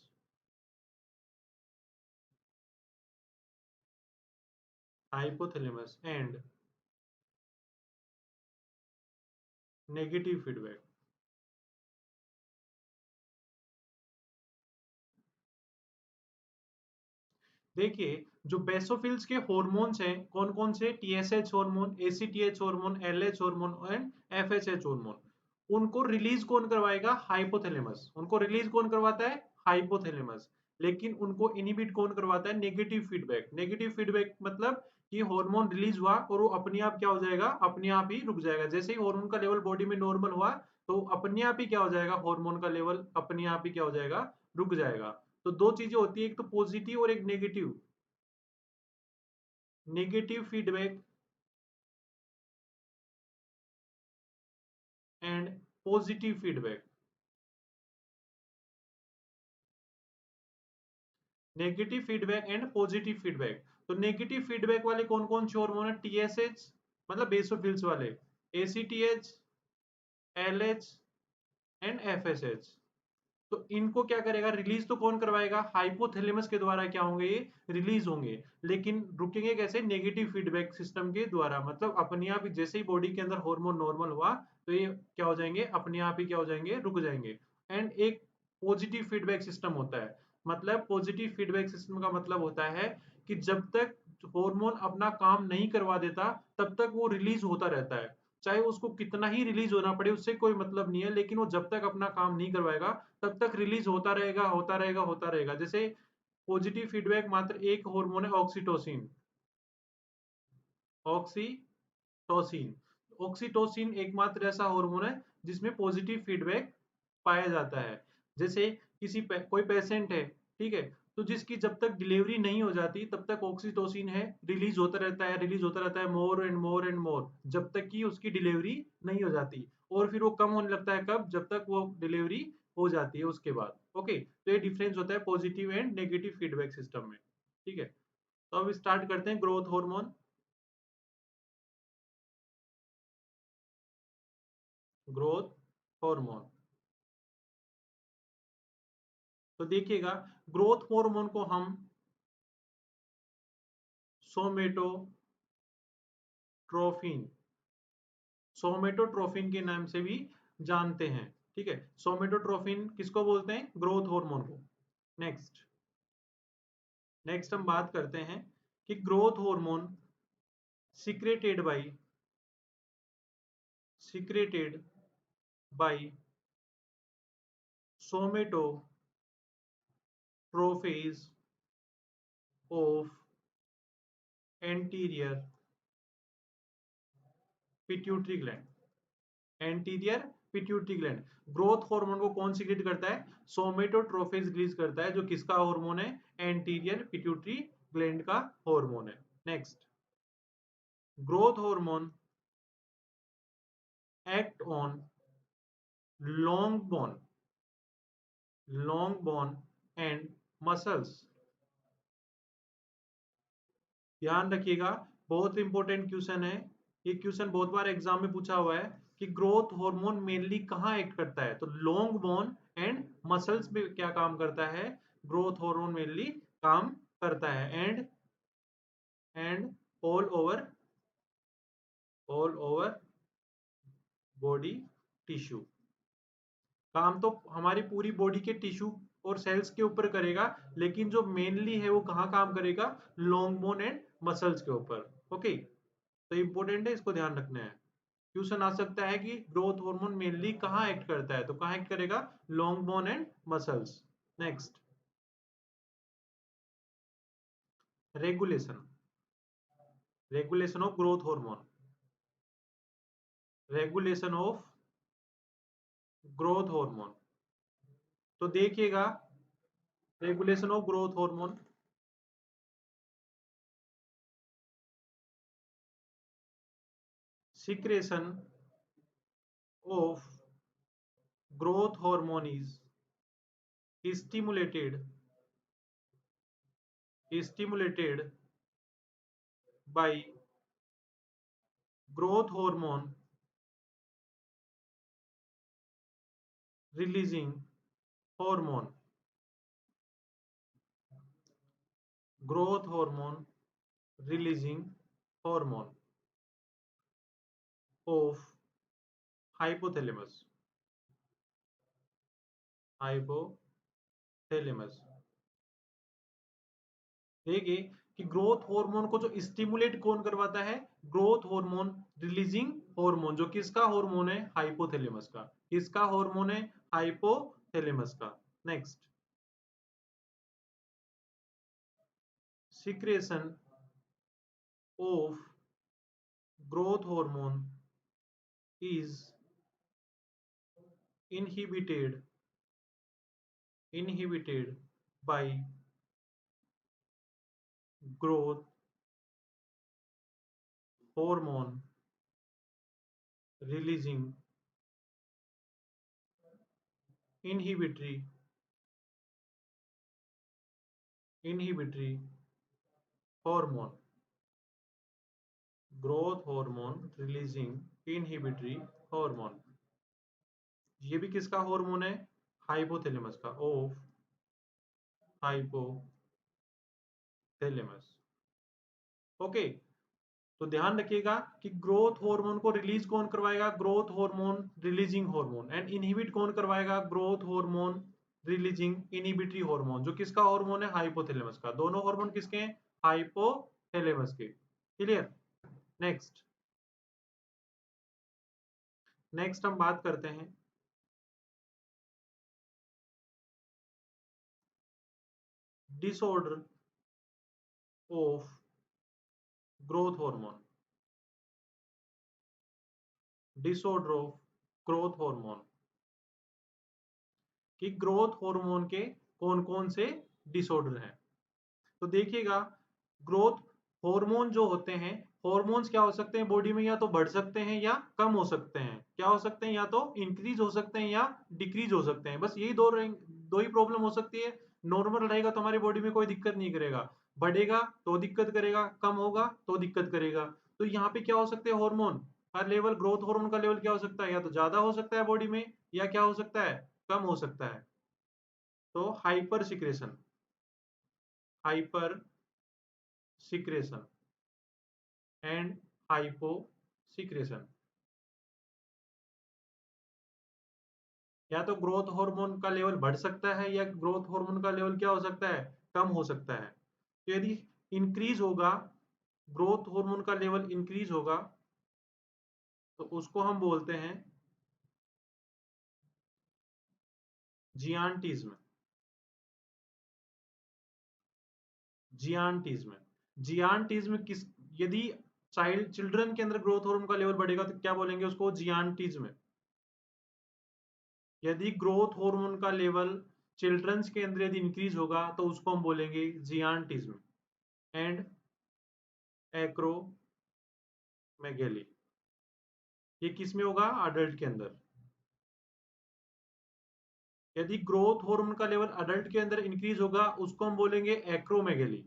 and negative feedback. देखिए, जो बेसोफिल्स के हॉर्मोन्स हैं कौन कौन से? TSH hormone, ACTH hormone, LH hormone and FSH hormone. उनको रिलीज कौन करवाएगा? हाइपोथैलेमस। उनको रिलीज कौन करवाता है? हाइपोथैलेमस। लेकिन उनको इनहिबिट कौन करवाता है? Negative feedback. नेगेटिव फीडबैक मतलब कि हार्मोन रिलीज हुआ और वो अपने आप क्या हो जाएगा? अपने आप ही रुक जाएगा। जैसे ही हार्मोन का लेवल बॉडी में नॉर्मल हुआ तो अपने आप ही क्या हो जाएगा? हार्मोन का लेवल अपने आप ही क्या हो जाएगा? रुक जाएगा। तो दो चीजें होती है, एक तो पॉजिटिव और एक negative. Negative feedback and positive feedback. Negative feedback and positive feedback. तो नेगेटिव फीडबैक वाले कौन कौन से हार्मोन है? टीएसएच मतलब बेसोफिल्स वाले, एसीटीएच, एलएच एंड एफएसएच। तो इनको क्या करेगा? रिलीज तो कौन करवाएगा? हाइपोथैलेमस के द्वारा क्या होंगे? ये रिलीज होंगे। लेकिन रुकेंगे कैसे? नेगेटिव फीडबैक सिस्टम के द्वारा। मतलब अपने आप ही जैसे ही बॉडी के अंदर हार्मोन नॉर्मल हुआ तो ये क्या हो जाएंगे? अपने आप ही क्या हो जाएंगे? रुक जाएंगे। एंड एक पॉजिटिव फीडबैक सिस्टम होता है। मतलब पॉजिटिव फीडबैक सिस्टम का मतलब होता है कि जब तक हार्मोन अपना काम नहीं करवा देता तब तक वो रिलीज होता रहता है। चाहे उसको कितना ही रिलीज होना पड़े उससे कोई मतलब नहीं है, लेकिन वो जब तक अपना काम नहीं करवाएगा तब तक रिलीज होता रहेगा, होता रहेगा, होता रहेगा। जैसे पॉजिटिव फीडबैक मात्र एक हार्मोन है, ऑक्सीटोसिन। ऑक्सीटोसिन ऑक्सीटोसिन एकमात्र ऐसा हार्मोन है जिसमें पॉजिटिव फीडबैक पाया जाता है। जैसे कोई पेशेंट है, ठीक है, तो जिसकी जब तक डिलीवरी नहीं हो जाती तब तक ऑक्सीटोसिन है रिलीज होता रहता है, रिलीज होता रहता है, more and more and more, जब तक कि उसकी डिलीवरी नहीं हो जाती। और फिर वो कम होने लगता है कब? जब तक वो डिलीवरी हो जाती है उसके बाद। ओके, तो ये डिफरेंस होता है positive and negative feedback system में। ठीक है, तो अब स्टार्ट करते हैं ग्रोथ हार्मोन। ग्रोथ हार्मोन, तो देखिएगा, ग्रोथ हार्मोन को हम सोमेटोट्रोफिन सोमेटोट्रोफिन के नाम से भी जानते हैं। ठीक है, सोमेटोट्रोफिन किसको बोलते हैं? ग्रोथ हार्मोन को। नेक्स्ट नेक्स्ट हम बात करते हैं कि growth hormone secreted by secreted by somatotrophs of anterior pituitary gland. Anterior pituitary gland. Growth hormone को कौन सीक्रेट करता है? सोमेटोट्रोफेज रिलीज करता है, जो किसका हार्मोन है? एंटीरियर पिट्यूटरी ग्लैंड का हार्मोन है। Next, growth hormone act on long bone and muscles. ध्यान रखिएगा, बहुत इंपॉर्टेंट क्वेश्चन है। ये क्वेश्चन बहुत बार एग्जाम में पूछा हुआ है कि ग्रोथ हार्मोन मेनली कहाँ एक्ट करता है? तो लॉन्ग बोन एंड मसल्स पे क्या काम करता है? ग्रोथ हार्मोन मेनली काम करता है। And all over body tissue. काम तो हमारी पूरी बॉडी के टिश्यू और सेल्स के ऊपर करेगा, लेकिन जो मेनली है वो कहाँ काम करेगा? लॉन्ग बोन एंड मसल्स के ऊपर। ओके, तो इंपॉर्टेंट है, इसको ध्यान रखना है। क्वेश्चन आ सकता है कि ग्रोथ हार्मोन मेनली कहाँ एक्ट करता है? तो कहाँ एक्ट करेगा? Long bone and muscles. Next, regulation, regulation of growth hormone, regulation of growth hormone. तो देखिएगा, regulation of growth hormone, secretion of growth hormone is stimulated by growth hormone releasing hormone, growth hormone releasing hormone of hypothalamus, hypothalamus। देखिए कि ग्रोथ हार्मोन को जो स्टिमुलेट कौन करवाता है, ग्रोथ हार्मोन रिलीजिंग हार्मोन, जो किसका हार्मोन है, हाइपोथैलेमस का। किसका हार्मोन है, हाइपोथैलेमस का। Next, secretion of growth hormone is inhibited by growth hormone releasing inhibitory hormone, growth hormone releasing inhibitory hormone। ये भी किसका हार्मोन है, हाइपोथैलेमस का, ऑफ हाइपोथैलेमस। ओके, तो ध्यान रखिएगा कि ग्रोथ हार्मोन को रिलीज कौन करवाएगा, growth hormone releasing hormone, and inhibit कौन करवाएगा, growth hormone releasing inhibitory hormone, जो किसका हार्मोन है, हाइपोथैलेमस का। दोनों हार्मोन किसके हैं, हाइपोथैलेमस के। क्लियर। नेक्स्ट, नेक्स्ट हम बात करते हैं disorder of growth hormone, disorder of growth hormone, कि ग्रोथ हार्मोन के कौन कौन से डिसऑर्डर हैं। तो देखिएगा, ग्रोथ हार्मोन जो होते हैं, हॉर्मोन्स क्या हो सकते हैं बॉडी में, या तो बढ़ सकते हैं या कम हो सकते हैं। क्या हो सकते हैं, या तो इंक्रीज हो सकते हैं या डिक्रीज हो सकते हैं। बस यही दो ही प्रॉब्लम हो सकती है। नॉर्मल रहेगा तो हमारी बॉडी में कोई दिक्कत नहीं करेगा, बढ़ेगा तो दिक्कत करेगा, कम होगा तो दिक्कत करेगा। तो यहाँ पे क्या हो सकते हैं, हार्मोन का लेवल, ग्रोथ हार्मोन का लेवल क्या हो सकता है, या तो ज्यादा हो सकता है बॉडी में, या क्या हो सकता है, कम हो सकता है। तो hyper secretion, hyper secretion and hypo secretion. या तो ग्रोथ हार्मोन का लेवल बढ़ सकता है, या ग्रोथ हार्मोन का लेवल क्या हो सकता है, कम हो सकता है। तो यदि इंक्रीज होगा, ग्रोथ हार्मोन का लेवल इंक्रीज होगा, तो उसको हम बोलते हैं जियांटिज्म, जियांटिज्म। जियांटिज्म किस, यदि चिल्ड्रन के अंदर ग्रोथ हार्मोन का लेवल बढ़ेगा तो क्या बोलेंगे उसको, जियांटिज्म। यदि ग्रोथ हार्मोन का लेवल चिल्ड्रंस के अंदर यदि इंक्रीज होगा तो उसको हम बोलेंगे जियांटिज्म एंड एक्रोमेगेली। ये किस में होगा, अडल्ट के अंदर। यदि ग्रोथ हार्मोन का लेवल अडल्ट के अंदर इंक्रीज होगा उसको हम बोलेंगे एक्रोमेगेली।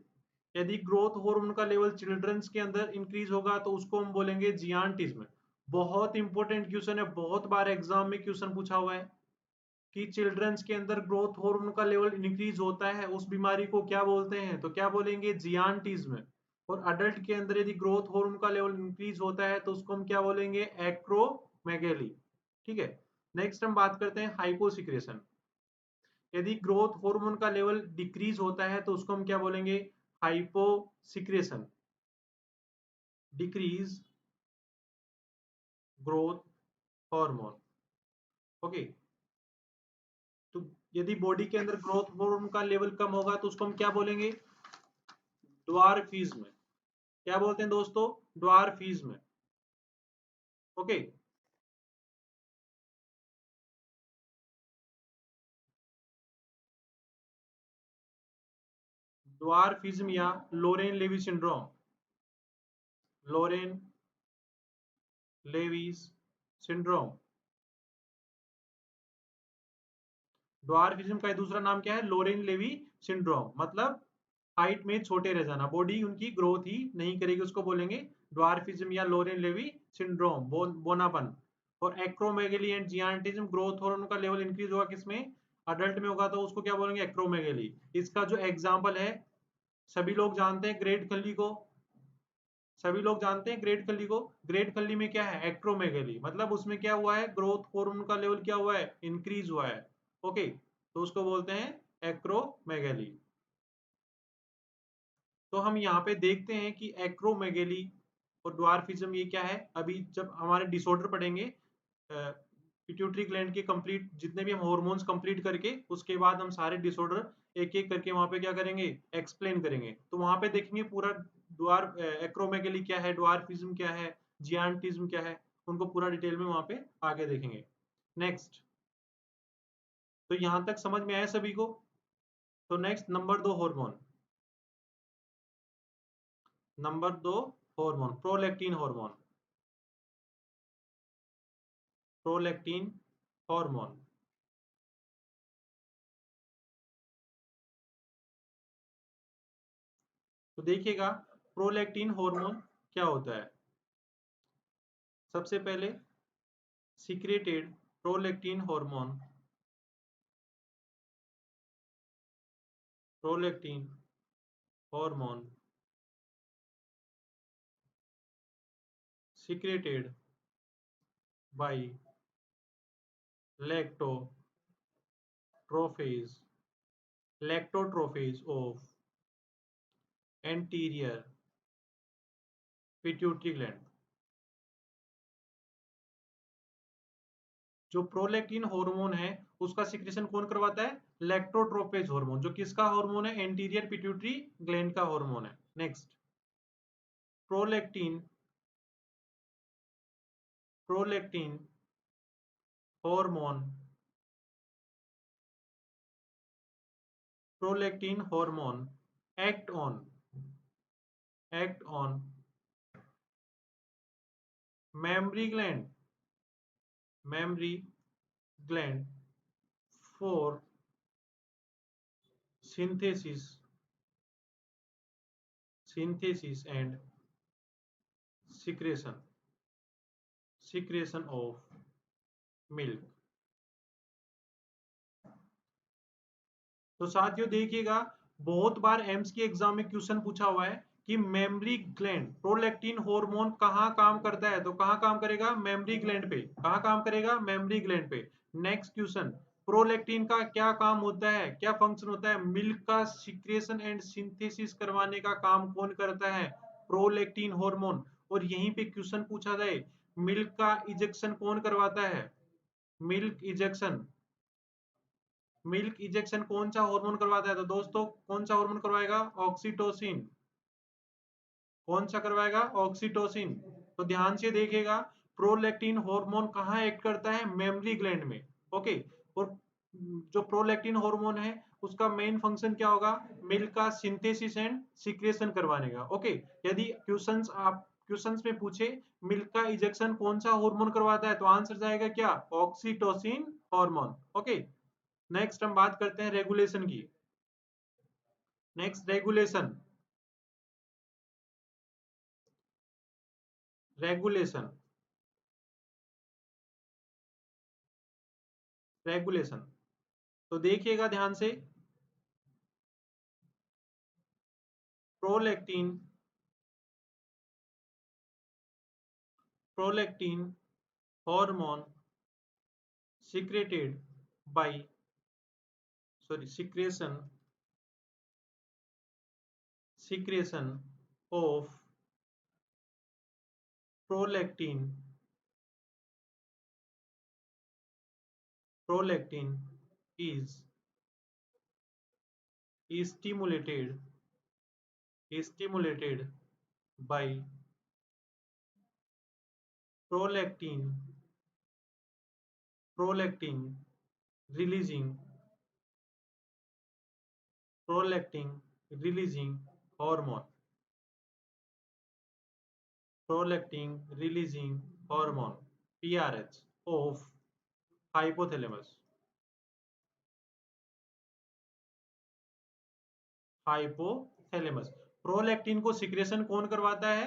यदि ग्रोथ हार्मोन का लेवल चिल्ड्रंस के अंदर इंक्रीज होगा तो उसको हम बोलेंगे जियांटिज्म। बहुत इंपॉर्टेंट क्वेश्चन है, बहुत बार एग्जाम में क्वेश्चन पूछा हुआ है कि चिल्ड्रंस के अंदर ग्रोथ हार्मोन का लेवल इंक्रीज होता है, उस बीमारी को क्या बोलते हैं, तो क्या बोलेंगे, जियांटिज्म। और अडल्ट के अंदर यदि ग्रोथ हार्मोन का लेवल इंक्रीज होता है तो उसको हम क्या बोलेंगे, एक्रोमेगेली। ठीक है। नेक्स्ट हम बात करते हैं हाइपोसिक्रेशन। यदि ग्रोथ हार्मोन का लेवल डिक्रीज होता है तो उसको हम क्या बोलेंगे, hyposecretion, decrease growth hormone. Okay, तो यदि बॉडी के अंदर ग्रोथ हार्मोन का लेवल कम होगा तो उसको हम क्या बोलेंगे? ड्वार्फिज्म। क्या बोलते हैं दोस्तों? ड्वार्फिज्म। ओके। ड्वार्फिज्म या लोरेन लेवी सिंड्रोम। लोरेन लेवीज सिंड्रोम। ड्वार्फिज्म का दूसरा नाम क्या है? लोरेन लेवी सिंड्रोम। मतलब हाइट में छोटे रह जाना, बॉडी उनकी ग्रोथ ही नहीं करेगी, उसको बोलेंगे ड्वार्फिज्म या लोरेन लेवी सिंड्रोम, बोनापन। और acromegaly and gigantism, growth hormone का लेवल इंक्रीज होगा किसमें? अडल्ट में होगा, तो उसको क्या बोलेंगे? एक्रोमेगेली। इसका जो एग्जाम्पल है, सभी लोग जानते हैं ग्रेट खली को। सभी लोग जानते हैं ग्रेट खली को। ग्रेट खली में क्या है? एक्रोमेगेली। मतलब उसमें क्या हुआ है? ग्रोथ हार्मोन का लेवल क्या हुआ है? इंक्रीज हुआ है। ओके, तो उसको बोलते हैं एक्रोमेगेली। तो हम यहाँ पे देखते हैं कि एक्रोमेगेली और ड्वार्फिज्म ये क्या है। अभी जब हमारे डिसऑर्डर पढ़ेंगे पिट्यूटरी ग्लैंड के कंप्लीट जितने भी हम हार्मोन्स कंप्लीट करके, उसके बाद हम सारे डिसऑर्डर एक एक करके वहां पे क्या करेंगे? एक्सप्लेन करेंगे। तो वहां पे देखेंगे पूरा ड्वार्फ एक्रोमेगेली क्या है, ड्वार्फिज्म क्या है, जियांटिज्म क्या है, उनको पूरा डिटेल में वहां पे आगे देखेंगे। नेक्स्ट, तो यहां तक समझ में आया सभी को? तो next number 2 hormone. Number 2 hormone, prolactin hormone. Prolactin hormone. तो देखिएगा प्रोलैक्टिन हार्मोन क्या होता है। सबसे पहले secreted prolactin hormone, prolactin hormone secreted by lactotrophs, lactotrophs of anterior pituitary gland. जो प्रोलैक्टिन हार्मोन है उसका सिक्रेशन कौन करवाता है? लैक्टोट्रोफेज हार्मोन, जो किसका हार्मोन है? एंटीरियर पिट्यूटरी ग्लैंड का हार्मोन है। Next, prolactin, prolactin hormone, prolactin hormone act on mammary gland, mammary gland for synthesis, synthesis and secretion, secretion of milk। तो साथियों देखिएगा, बहुत बार एम्स के एग्जाम में क्वेश्चन पूछा हुआ है कि मेमरी ग्लैंड, प्रोलैक्टिन हार्मोन कहाँ काम करता है? तो कहाँ काम करेगा? मेमरी ग्लैंड पे। कहाँ काम करेगा? मेमरी ग्लैंड पे। नेक्स्ट क्वेश्चन, प्रोलैक्टिन का क्या काम होता है, क्या फंक्शन होता है? मिल्क का सिक्रेशन एंड सिंथेसिस करवाने का काम कौन करता है? Prolactin hormone. और यहीं पे क्वेश्चन पूछा जाए, मिल्क का इजेक्शन कौन करवाता है? मिल्क इजेक्शन, मिल्क इंजेक्शन कौन सा हार्मोन करवाता है? तो दोस्तों कौन सा हार्मोन करवाएगा? ऑक्सीटोसिन। कौन सा करवाएगा? ऑक्सीटोसिन। तो ध्यान से देखिएगा, प्रोलैक्टिन हार्मोन कहाँ एक्ट करता है? मेमरी ग्लैंड में। ओके, और जो प्रोलैक्टिन हार्मोन है उसका मेन फंक्शन क्या होगा? मिल्क का सिंथेसिस एंड सिक्रेशन करवाने का। ओके, यदि क्वेश्चंस में पूछे मिल्क का इजेक्शन कौन सा हार्मोन करवाता है, तो आंसर जाएगा क्या? Oxytocin hormone. ओके, नेक्स्ट हम बात करते हैं रेगुलेशन की। Next, regulation, regulation, regulation. तो देखिएगा ध्यान से, prolactin, prolactin hormone secreted bye, sorry, secretion, secretion of prolactin, prolactin is is stimulated by prolactin prolactin releasing prolactin releasing hormone prolactin releasing hormone PRH of hypothalamus hypothalamus. Prolactin को सिक्रेशन कौन करवाता है?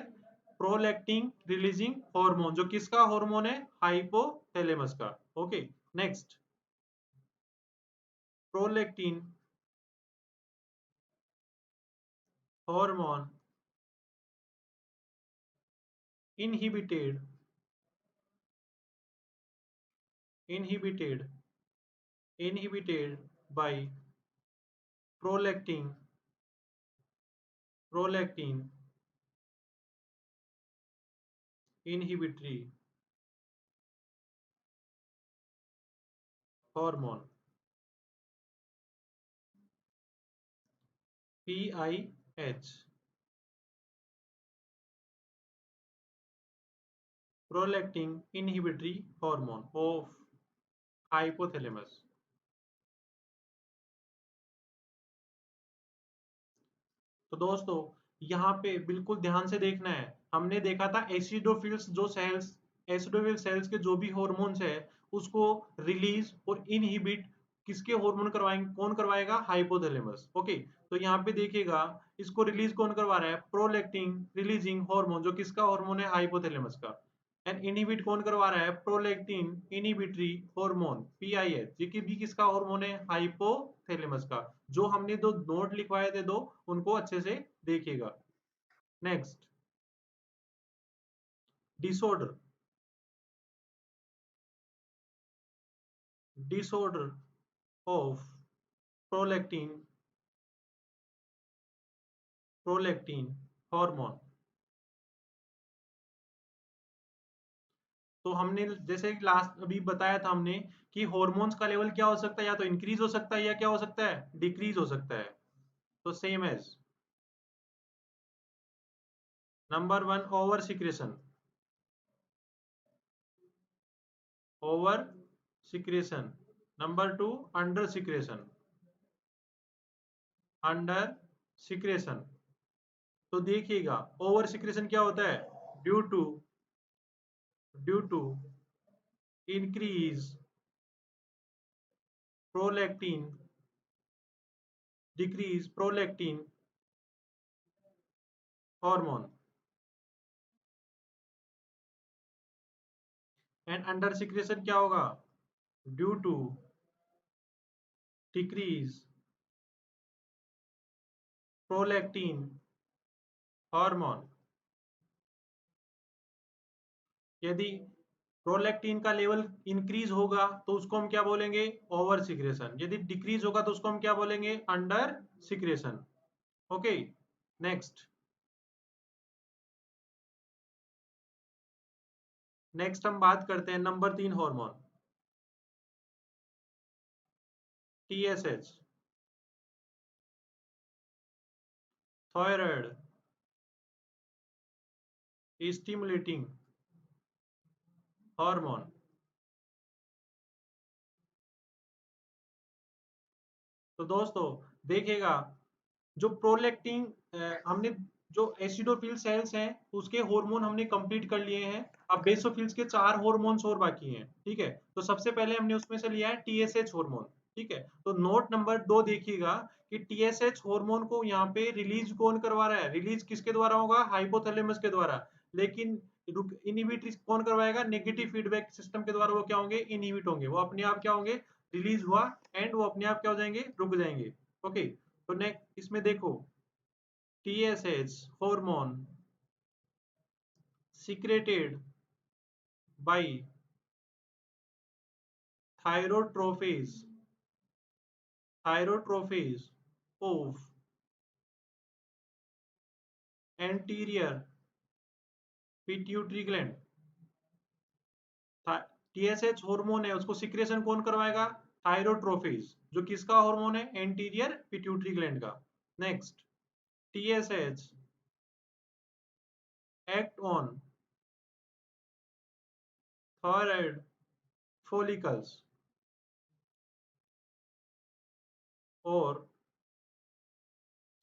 प्रोलैक्टिन रिलीजिंग हार्मोन, जो किसका हार्मोन है? हाइपोथैलेमस का। Okay, next, prolactin hormone inhibited inhibited inhibited by prolactin inhibitory hormone PIH prolactin inhibitory hormone of hypothalamus। तो दोस्तों यहाँ पे बिल्कुल ध्यान से देखना है। हमने देखा था एसिडोफिल्स जो सेल्स एसिडोफिल सेल्स के जो भी हॉर्मोन्स है उसको रिलीज और इनहिबिट किसके हार्मोन करवाएंगे? कौन करवाएगा? हाइपोथैलेमस। ओके, तो यहाँ पे देखिएगा इसको रिलीज कौन करवा रहा है? प्रोलैक्टिन रिलीजिंग हार्मोन, जो किसका हार्मोन है? हाइपोथैलेमस का। एंड इनहिबिट कौन करवा रहा है? प्रोलैक्टिन इनहिबिटरी हार्मोन पीआईएच, ये कि भी किसका हार्मोन है? हाइपोथैलेमस का। जो हमने दो नोट लिखवाए थे दो, उनको अच्छे से देखिएगा। Next, disorder disorder of prolactin prolactin hormone. तो हमने जैसे लास्ट अभी बताया था हमने कि हॉर्मोन्स का लेवल क्या हो सकता है? या तो इंक्रीज हो सकता है या क्या हो सकता है? डिक्रीज हो सकता है। तो same as number one, over secretion over secretion. Number two, under secretion under secretion. तो देखिएगा ओवर सिक्रेशन क्या होता है? Due to increase prolactin decrease prolactin hormone. And under secretion क्या होगा? Due to decrease prolactin hormone. यदि प्रोलैक्टिन का लेवल इंक्रीज होगा तो उसको हम क्या बोलेंगे? Over secretion. यदि डिक्रीज होगा तो उसको हम क्या बोलेंगे? Under secretion. Okay, next next हम बात करते हैं number 3 hormone TSH, thyroid stimulating hormone. तो दोस्तों देखिएगा जो प्रोलैक्टिन हमने जो एसिडोफिल सेल्स हैं उसके हार्मोन हमने कंप्लीट कर लिए हैं। अब बेसोफिल्स के 4 हार्मोन्स और बाकी हैं। ठीक है, तो सबसे पहले हमने उसमें से लिया है टीएसएच हार्मोन। ठीक है, तो नोट नंबर 2 देखिएगा कि टीएसएच हार्मोन को यहाँ पे रिलीज कौन करवा रहा है? रिलीज किसके द्वारा होगा? हाइपोथैलेमस के द्वारा। लेकिन इनहिबिट कौन करवाएगा? नेगेटिव फीडबैक सिस्टम के द्वारा वो क्या होंगे? इनहिबिट होंगे। वो अपने आप क्या होंगे? रिलीज हुआ एंड वो अपने आप क्या हो जाएंगे? रुक जाएंगे। ओके, तो नेक्स्ट इसमें देखो TSH hormone secreted by thyrotrophase thyrotrophase of anterior pituitary gland। TSH hormone है उसको सिक्रेशन कौन करवाएगा? थायरोट्रोफिस, जो किसका हार्मोन है, एंटीरियर पिट्यूटरी ग्लैंड का। Next, TSH act on thyroid follicles और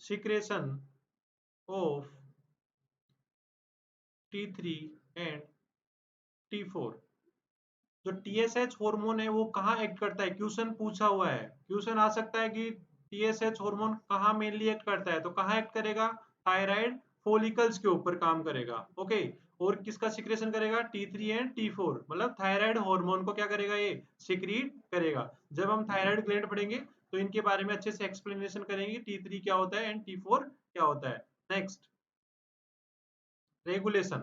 secretion of T3 and T4। जो टीएसएच हार्मोन है वो कहाँ एक्ट करता है, क्वेश्चन पूछा हुआ है, क्वेश्चन आ सकता है कि टीएसएच हार्मोन कहाँ मेनली एक्ट करता है, तो कहाँ एक्ट करेगा, थायराइड फॉलिकल्स के ऊपर काम करेगा। ओके, और किसका सिक्रेशन करेगा, T3 एंड T4, मतलब थायराइड हार्मोन को क्या करेगा, ये सिक्रीट करेगा। जब हम थायराइड ग्लैंड पढ़ेंगे तो इनके बारे में अच्छे से एक्सप्लेनेशन करेंगे, T3 क्या होता है एंड T4 क्या होता है। Next, regulation,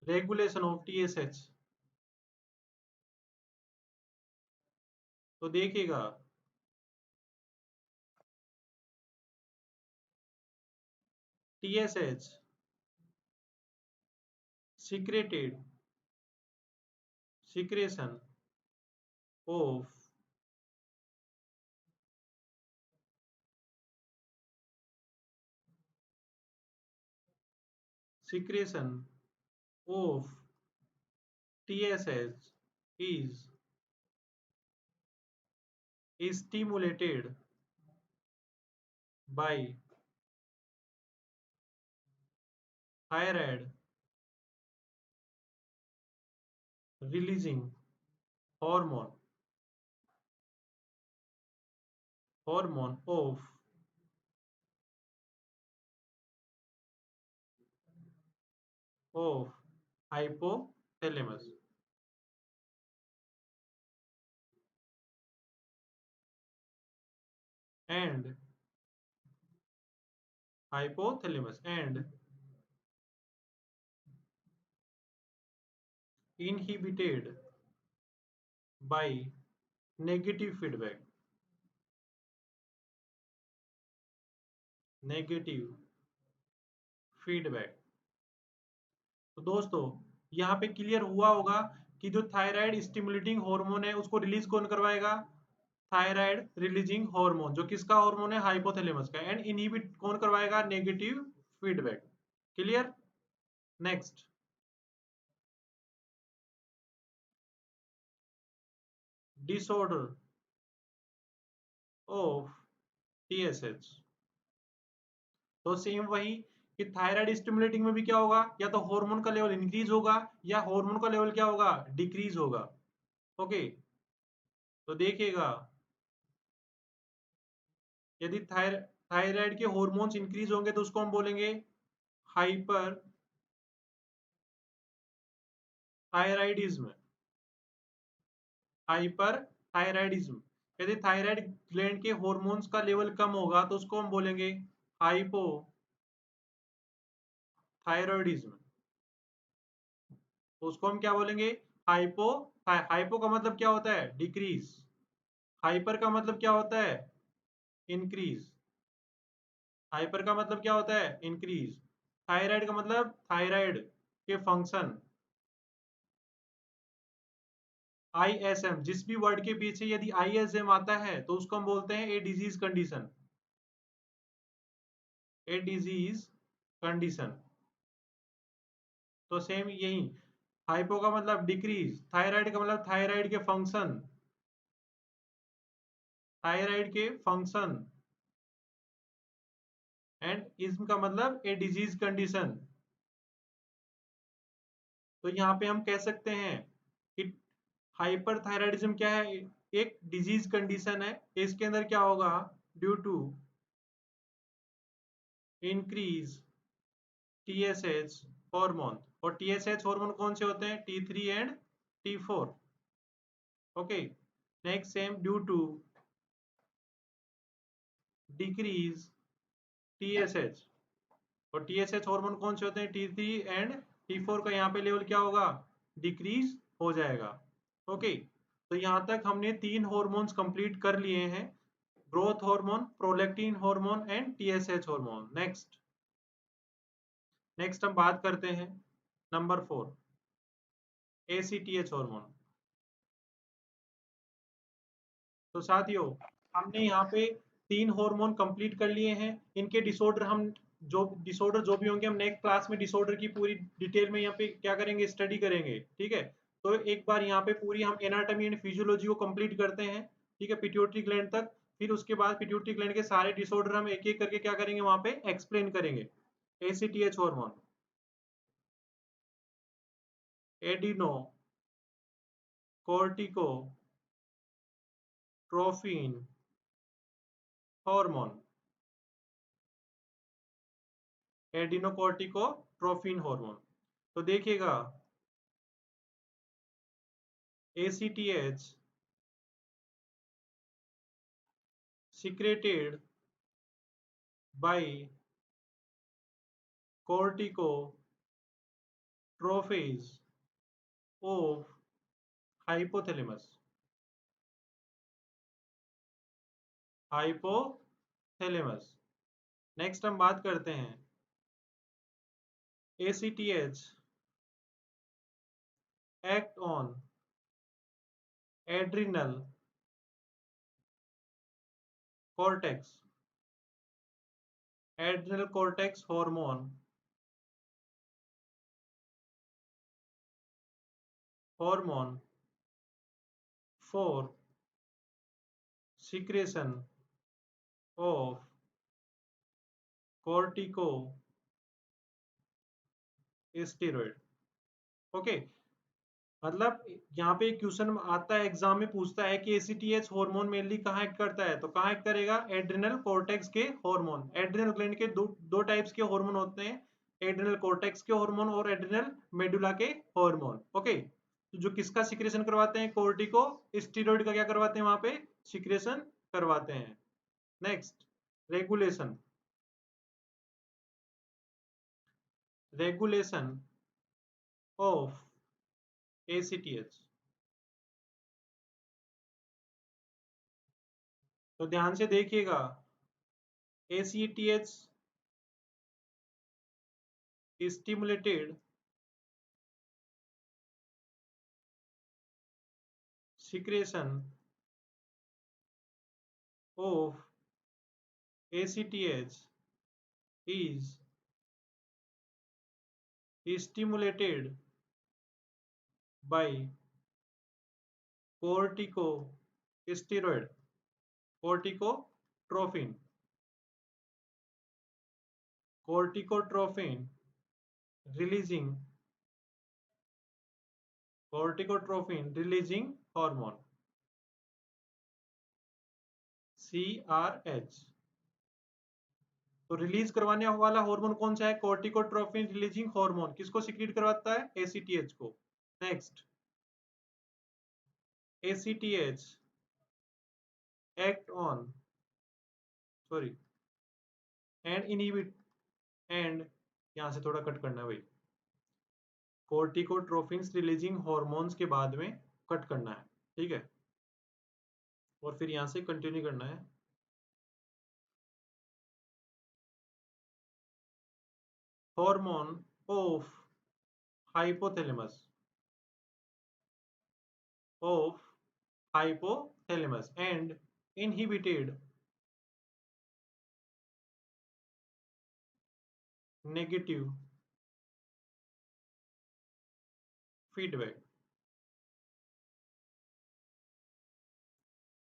regulation of TSH. तो देखिएगा, TSH secreted secretion of secretion of TSH is stimulated by thyroid releasing hormone of hypothalamus and inhibited by negative feedback, negative feedback। तो दोस्तों यहाँ पे क्लियर हुआ होगा कि जो थायराइड स्टिमुलेटिंग हार्मोन है उसको रिलीज कौन करवाएगा, थायराइड रिलीजिंग हार्मोन, जो किसका हार्मोन है, हाइपोथैलेमस का, एंड इनहिबिट कौन करवाएगा, negative feedback. Clear. Next, disorder of TSH. तो सेम वही कि थायराइड स्टिमुलेटिंग में भी क्या होगा, या तो हार्मोन का लेवल इंक्रीज होगा या हार्मोन का लेवल क्या होगा, डिक्रीज होगा। ओके, तो देखिएगा, यदि थायराइड के हॉर्मोन्स इंक्रीज होंगे तो उसको हम बोलेंगे हाइपर थायराइडिज्म, हाइपर थायराइडिज्म। यदि थायराइड ग्लैंड के हॉर्मोन्स का लेवल कम होगा तो उसको हम बोलेंगे हाइपो थायराइडिज्म। तो उसको हम क्या बोलेंगे, हाइपो। हाइपो का मतलब क्या होता है, डिक्रीज। हाइपर का मतलब क्या होता है, इंक्रीज। हाइपर का मतलब क्या होता है, इंक्रीज। थायराइड का मतलब थायराइड के फंक्शन, आईएसएम, जिस भी वर्ड के पीछे यदि आईएसएम आता है तो उसको हम बोलते हैं a disease condition, a disease condition. तो सेम यही, हाइपो का मतलब डिक्रीज, थायराइड का मतलब थायराइड के फंक्शन, थायराइड के फंक्शन, एंड इज्म का मतलब ए डिजीज कंडीशन। तो यहाँ पे हम कह सकते हैं कि हाइपरथायराइडिज्म क्या है, एक डिजीज कंडीशन है। इसके अंदर क्या होगा, due to increase TSH hormone. और टीएसएच हार्मोन कौन से होते हैं, T3 and T4। Okay, next same, due to decrease TSH. और टीएसएच हार्मोन कौन से होते हैं, T3 एंड T4 का यहाँ पे लेवल क्या होगा, डिक्रीज हो जाएगा। ओके, तो यहाँ तक हमने 3 हॉर्मोन्स कंप्लीट कर लिए हैं, growth hormone, prolactin hormone and TSH hormone. Next, next हम बात करते हैं नंबर 4, ACTH हार्मोन। तो साथियों, हमने यहाँ पे 3 हार्मोन कंप्लीट कर लिए हैं। इनके डिसऑर्डर हम जो भी होंगे हम नेक्स्ट क्लास में डिसऑर्डर की पूरी डिटेल में यहाँ पे क्या करेंगे, स्टडी करेंगे। ठीक है, तो एक बार यहाँ पे पूरी हम एनाटॉमी एंड फिजियोलॉजी को कंप्लीट करते हैं। ठीक है, पिट्यूटरी ग्लैंड तक। फिर उसके बाद पिट्यूटरी ग्लैंड के सारे डिसऑर्डर हम एक एक करके क्या करेंगे, वहां पे एक्सप्लेन करेंगे। ACTH hormone, adenocorticotrophin hormone, adenocorticotrophin hormone. तो देखिएगा, ACTH secreted by corticotrophes of hypothalamus, hypothalamus. Next हम बात करते हैं ACTH act on adrenal cortex, adrenal cortex hormone for secretion of corticosteroid। Okay, मतलब यहाँ पे क्वेश्चन आता है, एग्जाम में पूछता है कि ACTH हार्मोन मेनली कहाँ एक्ट करता है, तो कहाँ एक्ट करेगा, एड्रिनल कॉर्टेक्स के हार्मोन। एड्रिनल ग्लैंड के दो टाइप्स के हार्मोन होते हैं, एड्रिनल कॉर्टेक्स के हार्मोन और एड्रिनल मेडुला के हार्मोन। ओके, तो जो किसका सिक्रेशन करवाते हैं, कोर्टिको स्टीरॉइड का क्या करवाते हैं, वहां पे सिक्रेशन करवाते हैं। Next, regulation, regulation of ACTH। तो ध्यान से देखिएगा, ACTH stimulated secretion of ACTH is stimulated by corticosteroid, corticotrophin, corticotrophin releasing, corticotrophin releasing hormone, CRH। तो रिलीज करवाने वाला हार्मोन कौन सा है, कोर्टिकोट्रोफिन रिलीजिंग हार्मोन। किसको सिक्रीट करवाता है, ACTH को। Next, ACTH act on, sorry, and inhibit, and यहां से थोड़ा कट करना है भाई, कोर्टिकोट्रोफिन्स रिलीजिंग हॉर्मोन्स के बाद में कट करना है। ठीक है, और फिर यहां से कंटिन्यू करना है। Hormone of hypothalamus, of hypothalamus and inhibited negative feedback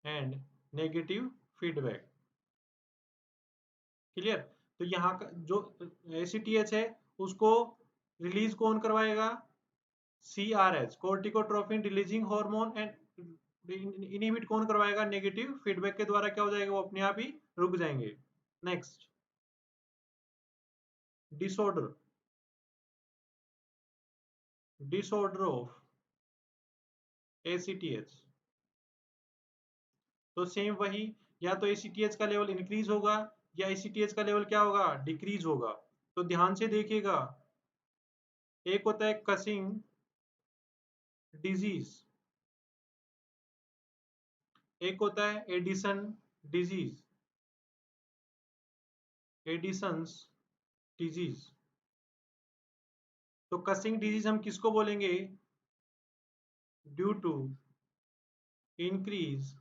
and negative feedback. Clear. तो यहाँ का जो ACTH है उसको रिलीज कौन करवाएगा, CRH, corticotrophin releasing hormone. And inhibit कौन करवाएगा, नेगेटिव फीडबैक के द्वारा क्या हो जाएगा, वो अपने आप ही रुक जाएंगे। Next, disorder, disorder of ACTH। तो सेम वही, या तो ACTH का लेवल इंक्रीज होगा या ACTH का लेवल क्या होगा, डिक्रीज होगा। तो ध्यान से देखिएगा, एक होता है कसिंग डिजीज, एक होता है एडिसन डिजीज, एडिसन्स डिजीज। तो कसिंग डिजीज हम किसको बोलेंगे, due to increase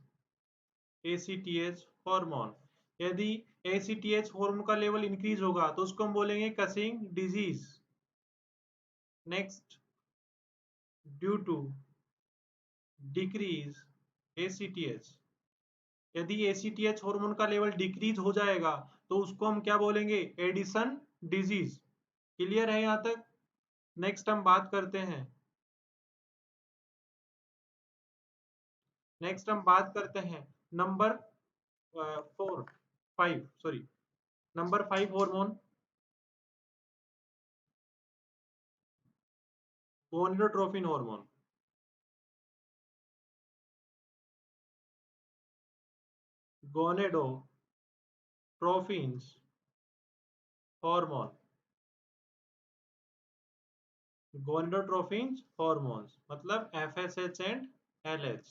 ACTH hormone. यदि ACTH हार्मोन का लेवल इंक्रीज होगा तो उसको हम बोलेंगे Cushing disease. Next, due to decrease ACTH। यदि ACTH हार्मोन का लेवल डिक्रीज हो जाएगा तो उसको हम क्या बोलेंगे? Addition disease. क्लियर है यहां तक? नेक्स्ट हम बात करते हैं, number 5 hormone, gonadotrophin hormone. Gonadotrophins hormone, gonadotrophins hormones मतलब FSH and LH।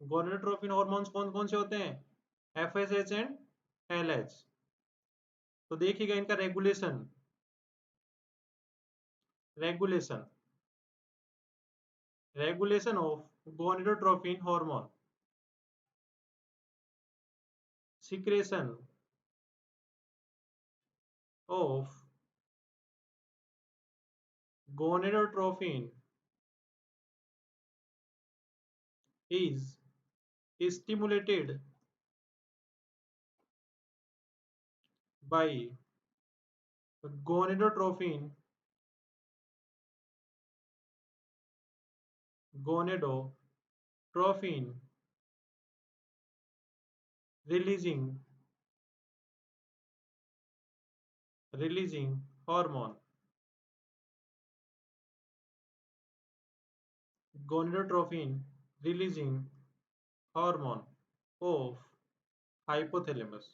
Gonadotrophin hormones कौन कौन से होते हैं? FSH and LH। तो देखिएगा इनका regulation, regulation regulation of gonadotrophin hormone, secretion of gonadotropin is stimulated by gonadotropin gonadotropin releasing hormone, gonadotropin releasing hormone of hypothalamus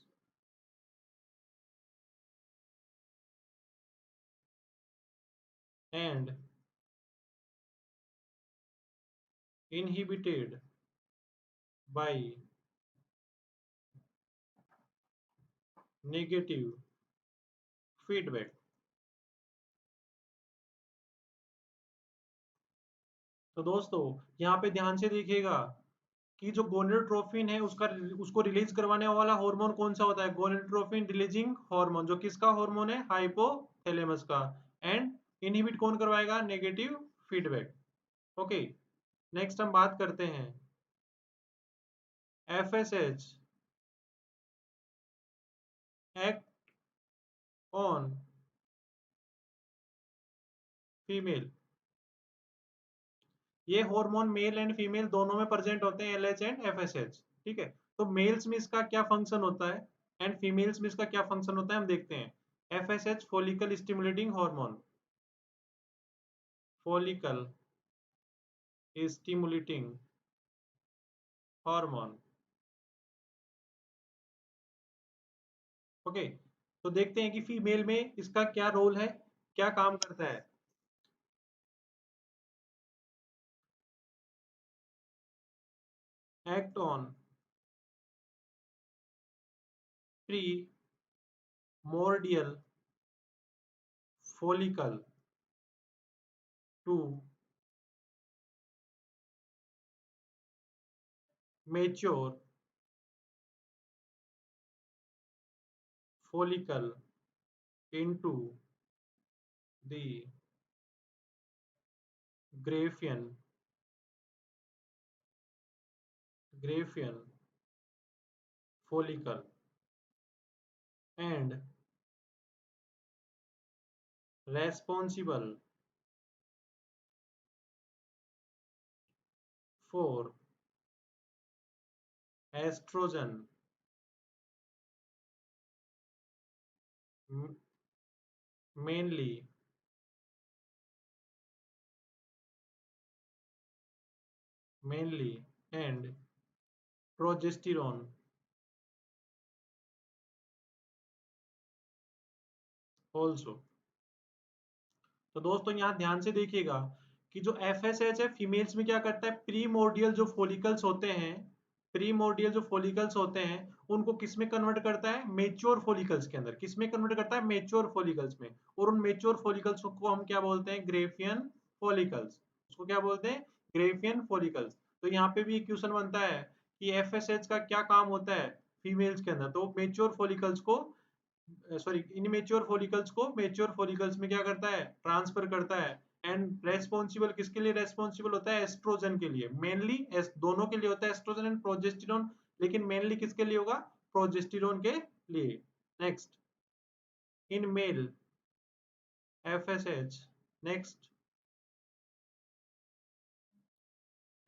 and inhibited by negative feedback। तो दोस्तों यहाँ पे ध्यान से देखिएगा कि जो गोनेडोट्रोफिन है उसका उसको रिलीज करवाने वाला हार्मोन कौन सा होता है? गोनेडोट्रोफिन रिलीजिंग हार्मोन, जो किसका हार्मोन है? हाइपोथैलेमस का। एंड इनहिबिट कौन करवाएगा? Negative feedback. ओके, नेक्स्ट हम बात करते हैं FSH एक्ट ऑन फीमेल। ये हार्मोन मेल एंड फीमेल दोनों में प्रेजेंट होते हैं, LH एंड FSH। ठीक है, तो मेल्स में इसका क्या फंक्शन होता है एंड फीमेल्स में इसका क्या फंक्शन होता है हम देखते हैं। FSH follicle stimulating hormone, follicle stimulating hormone. Okay, तो देखते हैं कि फीमेल में इसका क्या रोल है, क्या काम करता है। Act on primordial follicle to mature follicle into the Graafian follicle and responsible for estrogen mainly and progesterone also। तो दोस्तों यहाँ ध्यान से देखिएगा कि जो FSH है फीमेल्स में क्या करता है? प्रीमोर्डियल जो फॉलिकल्स होते हैं, प्रीमोर्डियल जो फॉलिकल्स होते हैं उनको किस में कन्वर्ट करता है? मेच्योर फॉलिकल्स के अंदर। किस में कन्वर्ट करता है? मेच्योर फॉलिकल्स में। और उन मेच्योर फॉलिकल्स को हम क्या बोलते हैं? Graafian follicles. उसको क्या बोलते हैं? Graafian follicles. तो यहाँ पे भी एक क्वेश्चन बनता है कि एफएसएच का क्या काम होता है फीमेल्स के अंदर। तो मेच्योर फॉलिकल्स को, सॉरी, इनमेच्योर फॉलिकल्स को मेच्योर फॉलिकल्स में क्या करता है, ट्रांसफर करता है। एंड रेस्पॉन्सिबल किसके लिए रेस्पॉन्सिबल होता है, एस्ट्रोजन के लिए मेनली, दोनों के लिए होता है एस्ट्रोजन एंड प्रोजेस्टेरोन, लेकिन मेनली किसके लिए होगा, प्रोजेस्टेरोन के लिए। Next, in male FSH, next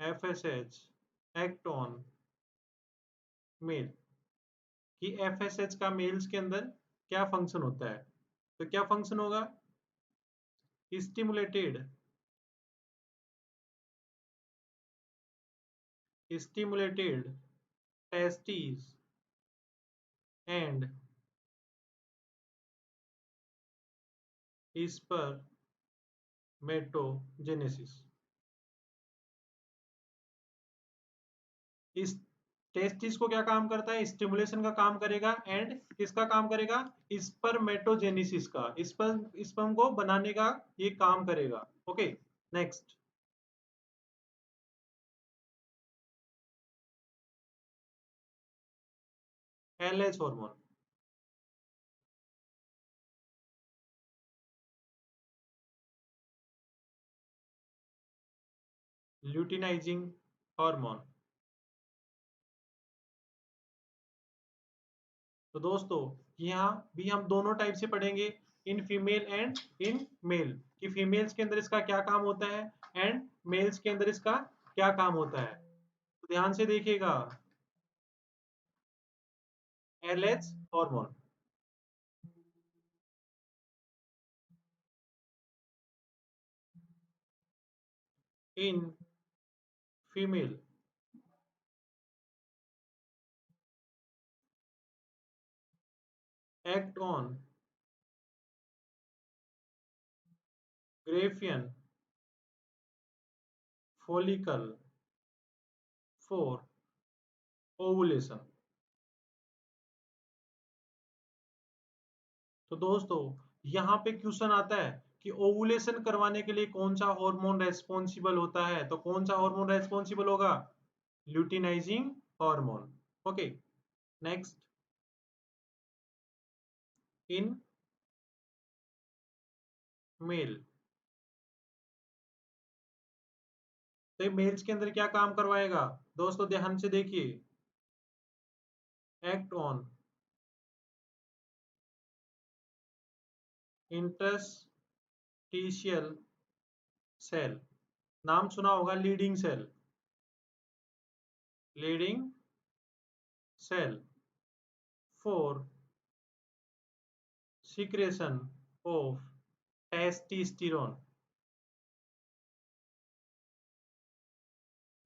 FSH act on male, कि एफएसएच का मेल्स के अंदर क्या फंक्शन होता है। तो क्या फंक्शन होगा, stimulated stimulated testes and spermatogenesis। इस टेस्टिस को क्या काम करता है, स्टिमुलेशन का काम करेगा, एंड किसका काम करेगा, स्पर्मेटोजेनेसिस का, स्पर्म को बनाने का ये काम करेगा। Okay, next, LH hormone. Luteinising hormone. तो दोस्तों यहाँ भी हम दोनों टाइप से पढ़ेंगे, in female and in male, कि फीमेल्स के अंदर इसका क्या काम होता है एंड मेल्स के अंदर इसका क्या काम होता है। तो ध्यान से देखिएगा, LH hormone, in female act on Graafian follicle for ovulation। तो दोस्तों यहाँ पे क्वेश्चन आता है कि ओवुलेशन करवाने के लिए कौन सा हार्मोन रेस्पॉन्सिबल होता है। तो कौन सा हार्मोन रेस्पॉन्सिबल होगा, luteinizing hormone. Okay, next, in mail. तो मेल्स के अंदर क्या काम करवाएगा, दोस्तों ध्यान से देखिए, एक्ट ऑन इंटरस्टिशियल सेल। नाम सुना होगा, Leydig cell, Leydig cell for secretion of testosterone।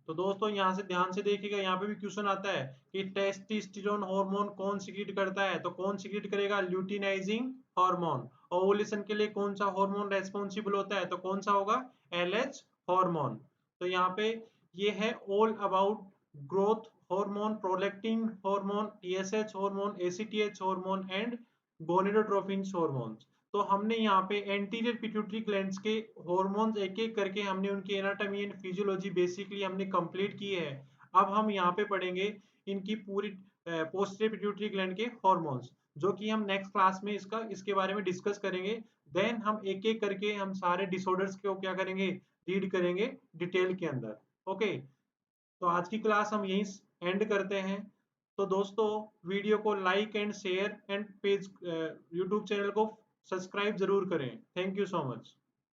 तो दोस्तों यहाँ से ध्यान से देखिएगा, यहाँ पे भी क्वेश्चन आता है कि टेस्टोस्टेरोन हार्मोन कौन सीक्रेट करता है। तो कौन सीक्रेट करेगा, ल्यूटिनाइजिंग हार्मोन। ओवुलेशन के लिए कौन सा हार्मोन रेस्पॉन्सिबल होता है, तो कौन सा होगा, एलएच हार्मोन। तो यहाँ पे ये है all about growth hormone, prolactin hormone, TSH hormone, ACTH hormone and gonadotropin hormones. तो हमने यहाँ पे एंटीरियर पिट्यूटरी ग्लैंड्स के हार्मोन्स एक एक करके हमने उनकी एनाटॉमी एंड फिजियोलॉजी बेसिकली हमने कंप्लीट की है। अब हम यहाँ पे पढ़ेंगे इनकी पूरी पोस्टीरियर पिट्यूटरी ग्लैंड के हार्मोन्स, जो कि हम नेक्स्ट क्लास में इसके बारे में डिस्कस करेंगे। देन हम एक एक करके हम सारे डिसऑर्डर्स को क्या करेंगे, रीड करेंगे डिटेल के अंदर। ओके, तो आज की क्लास हम यहीं एंड करते हैं। तो दोस्तों वीडियो को like and share and page YouTube channel को सब्सक्राइब जरूर करें। Thank you so much.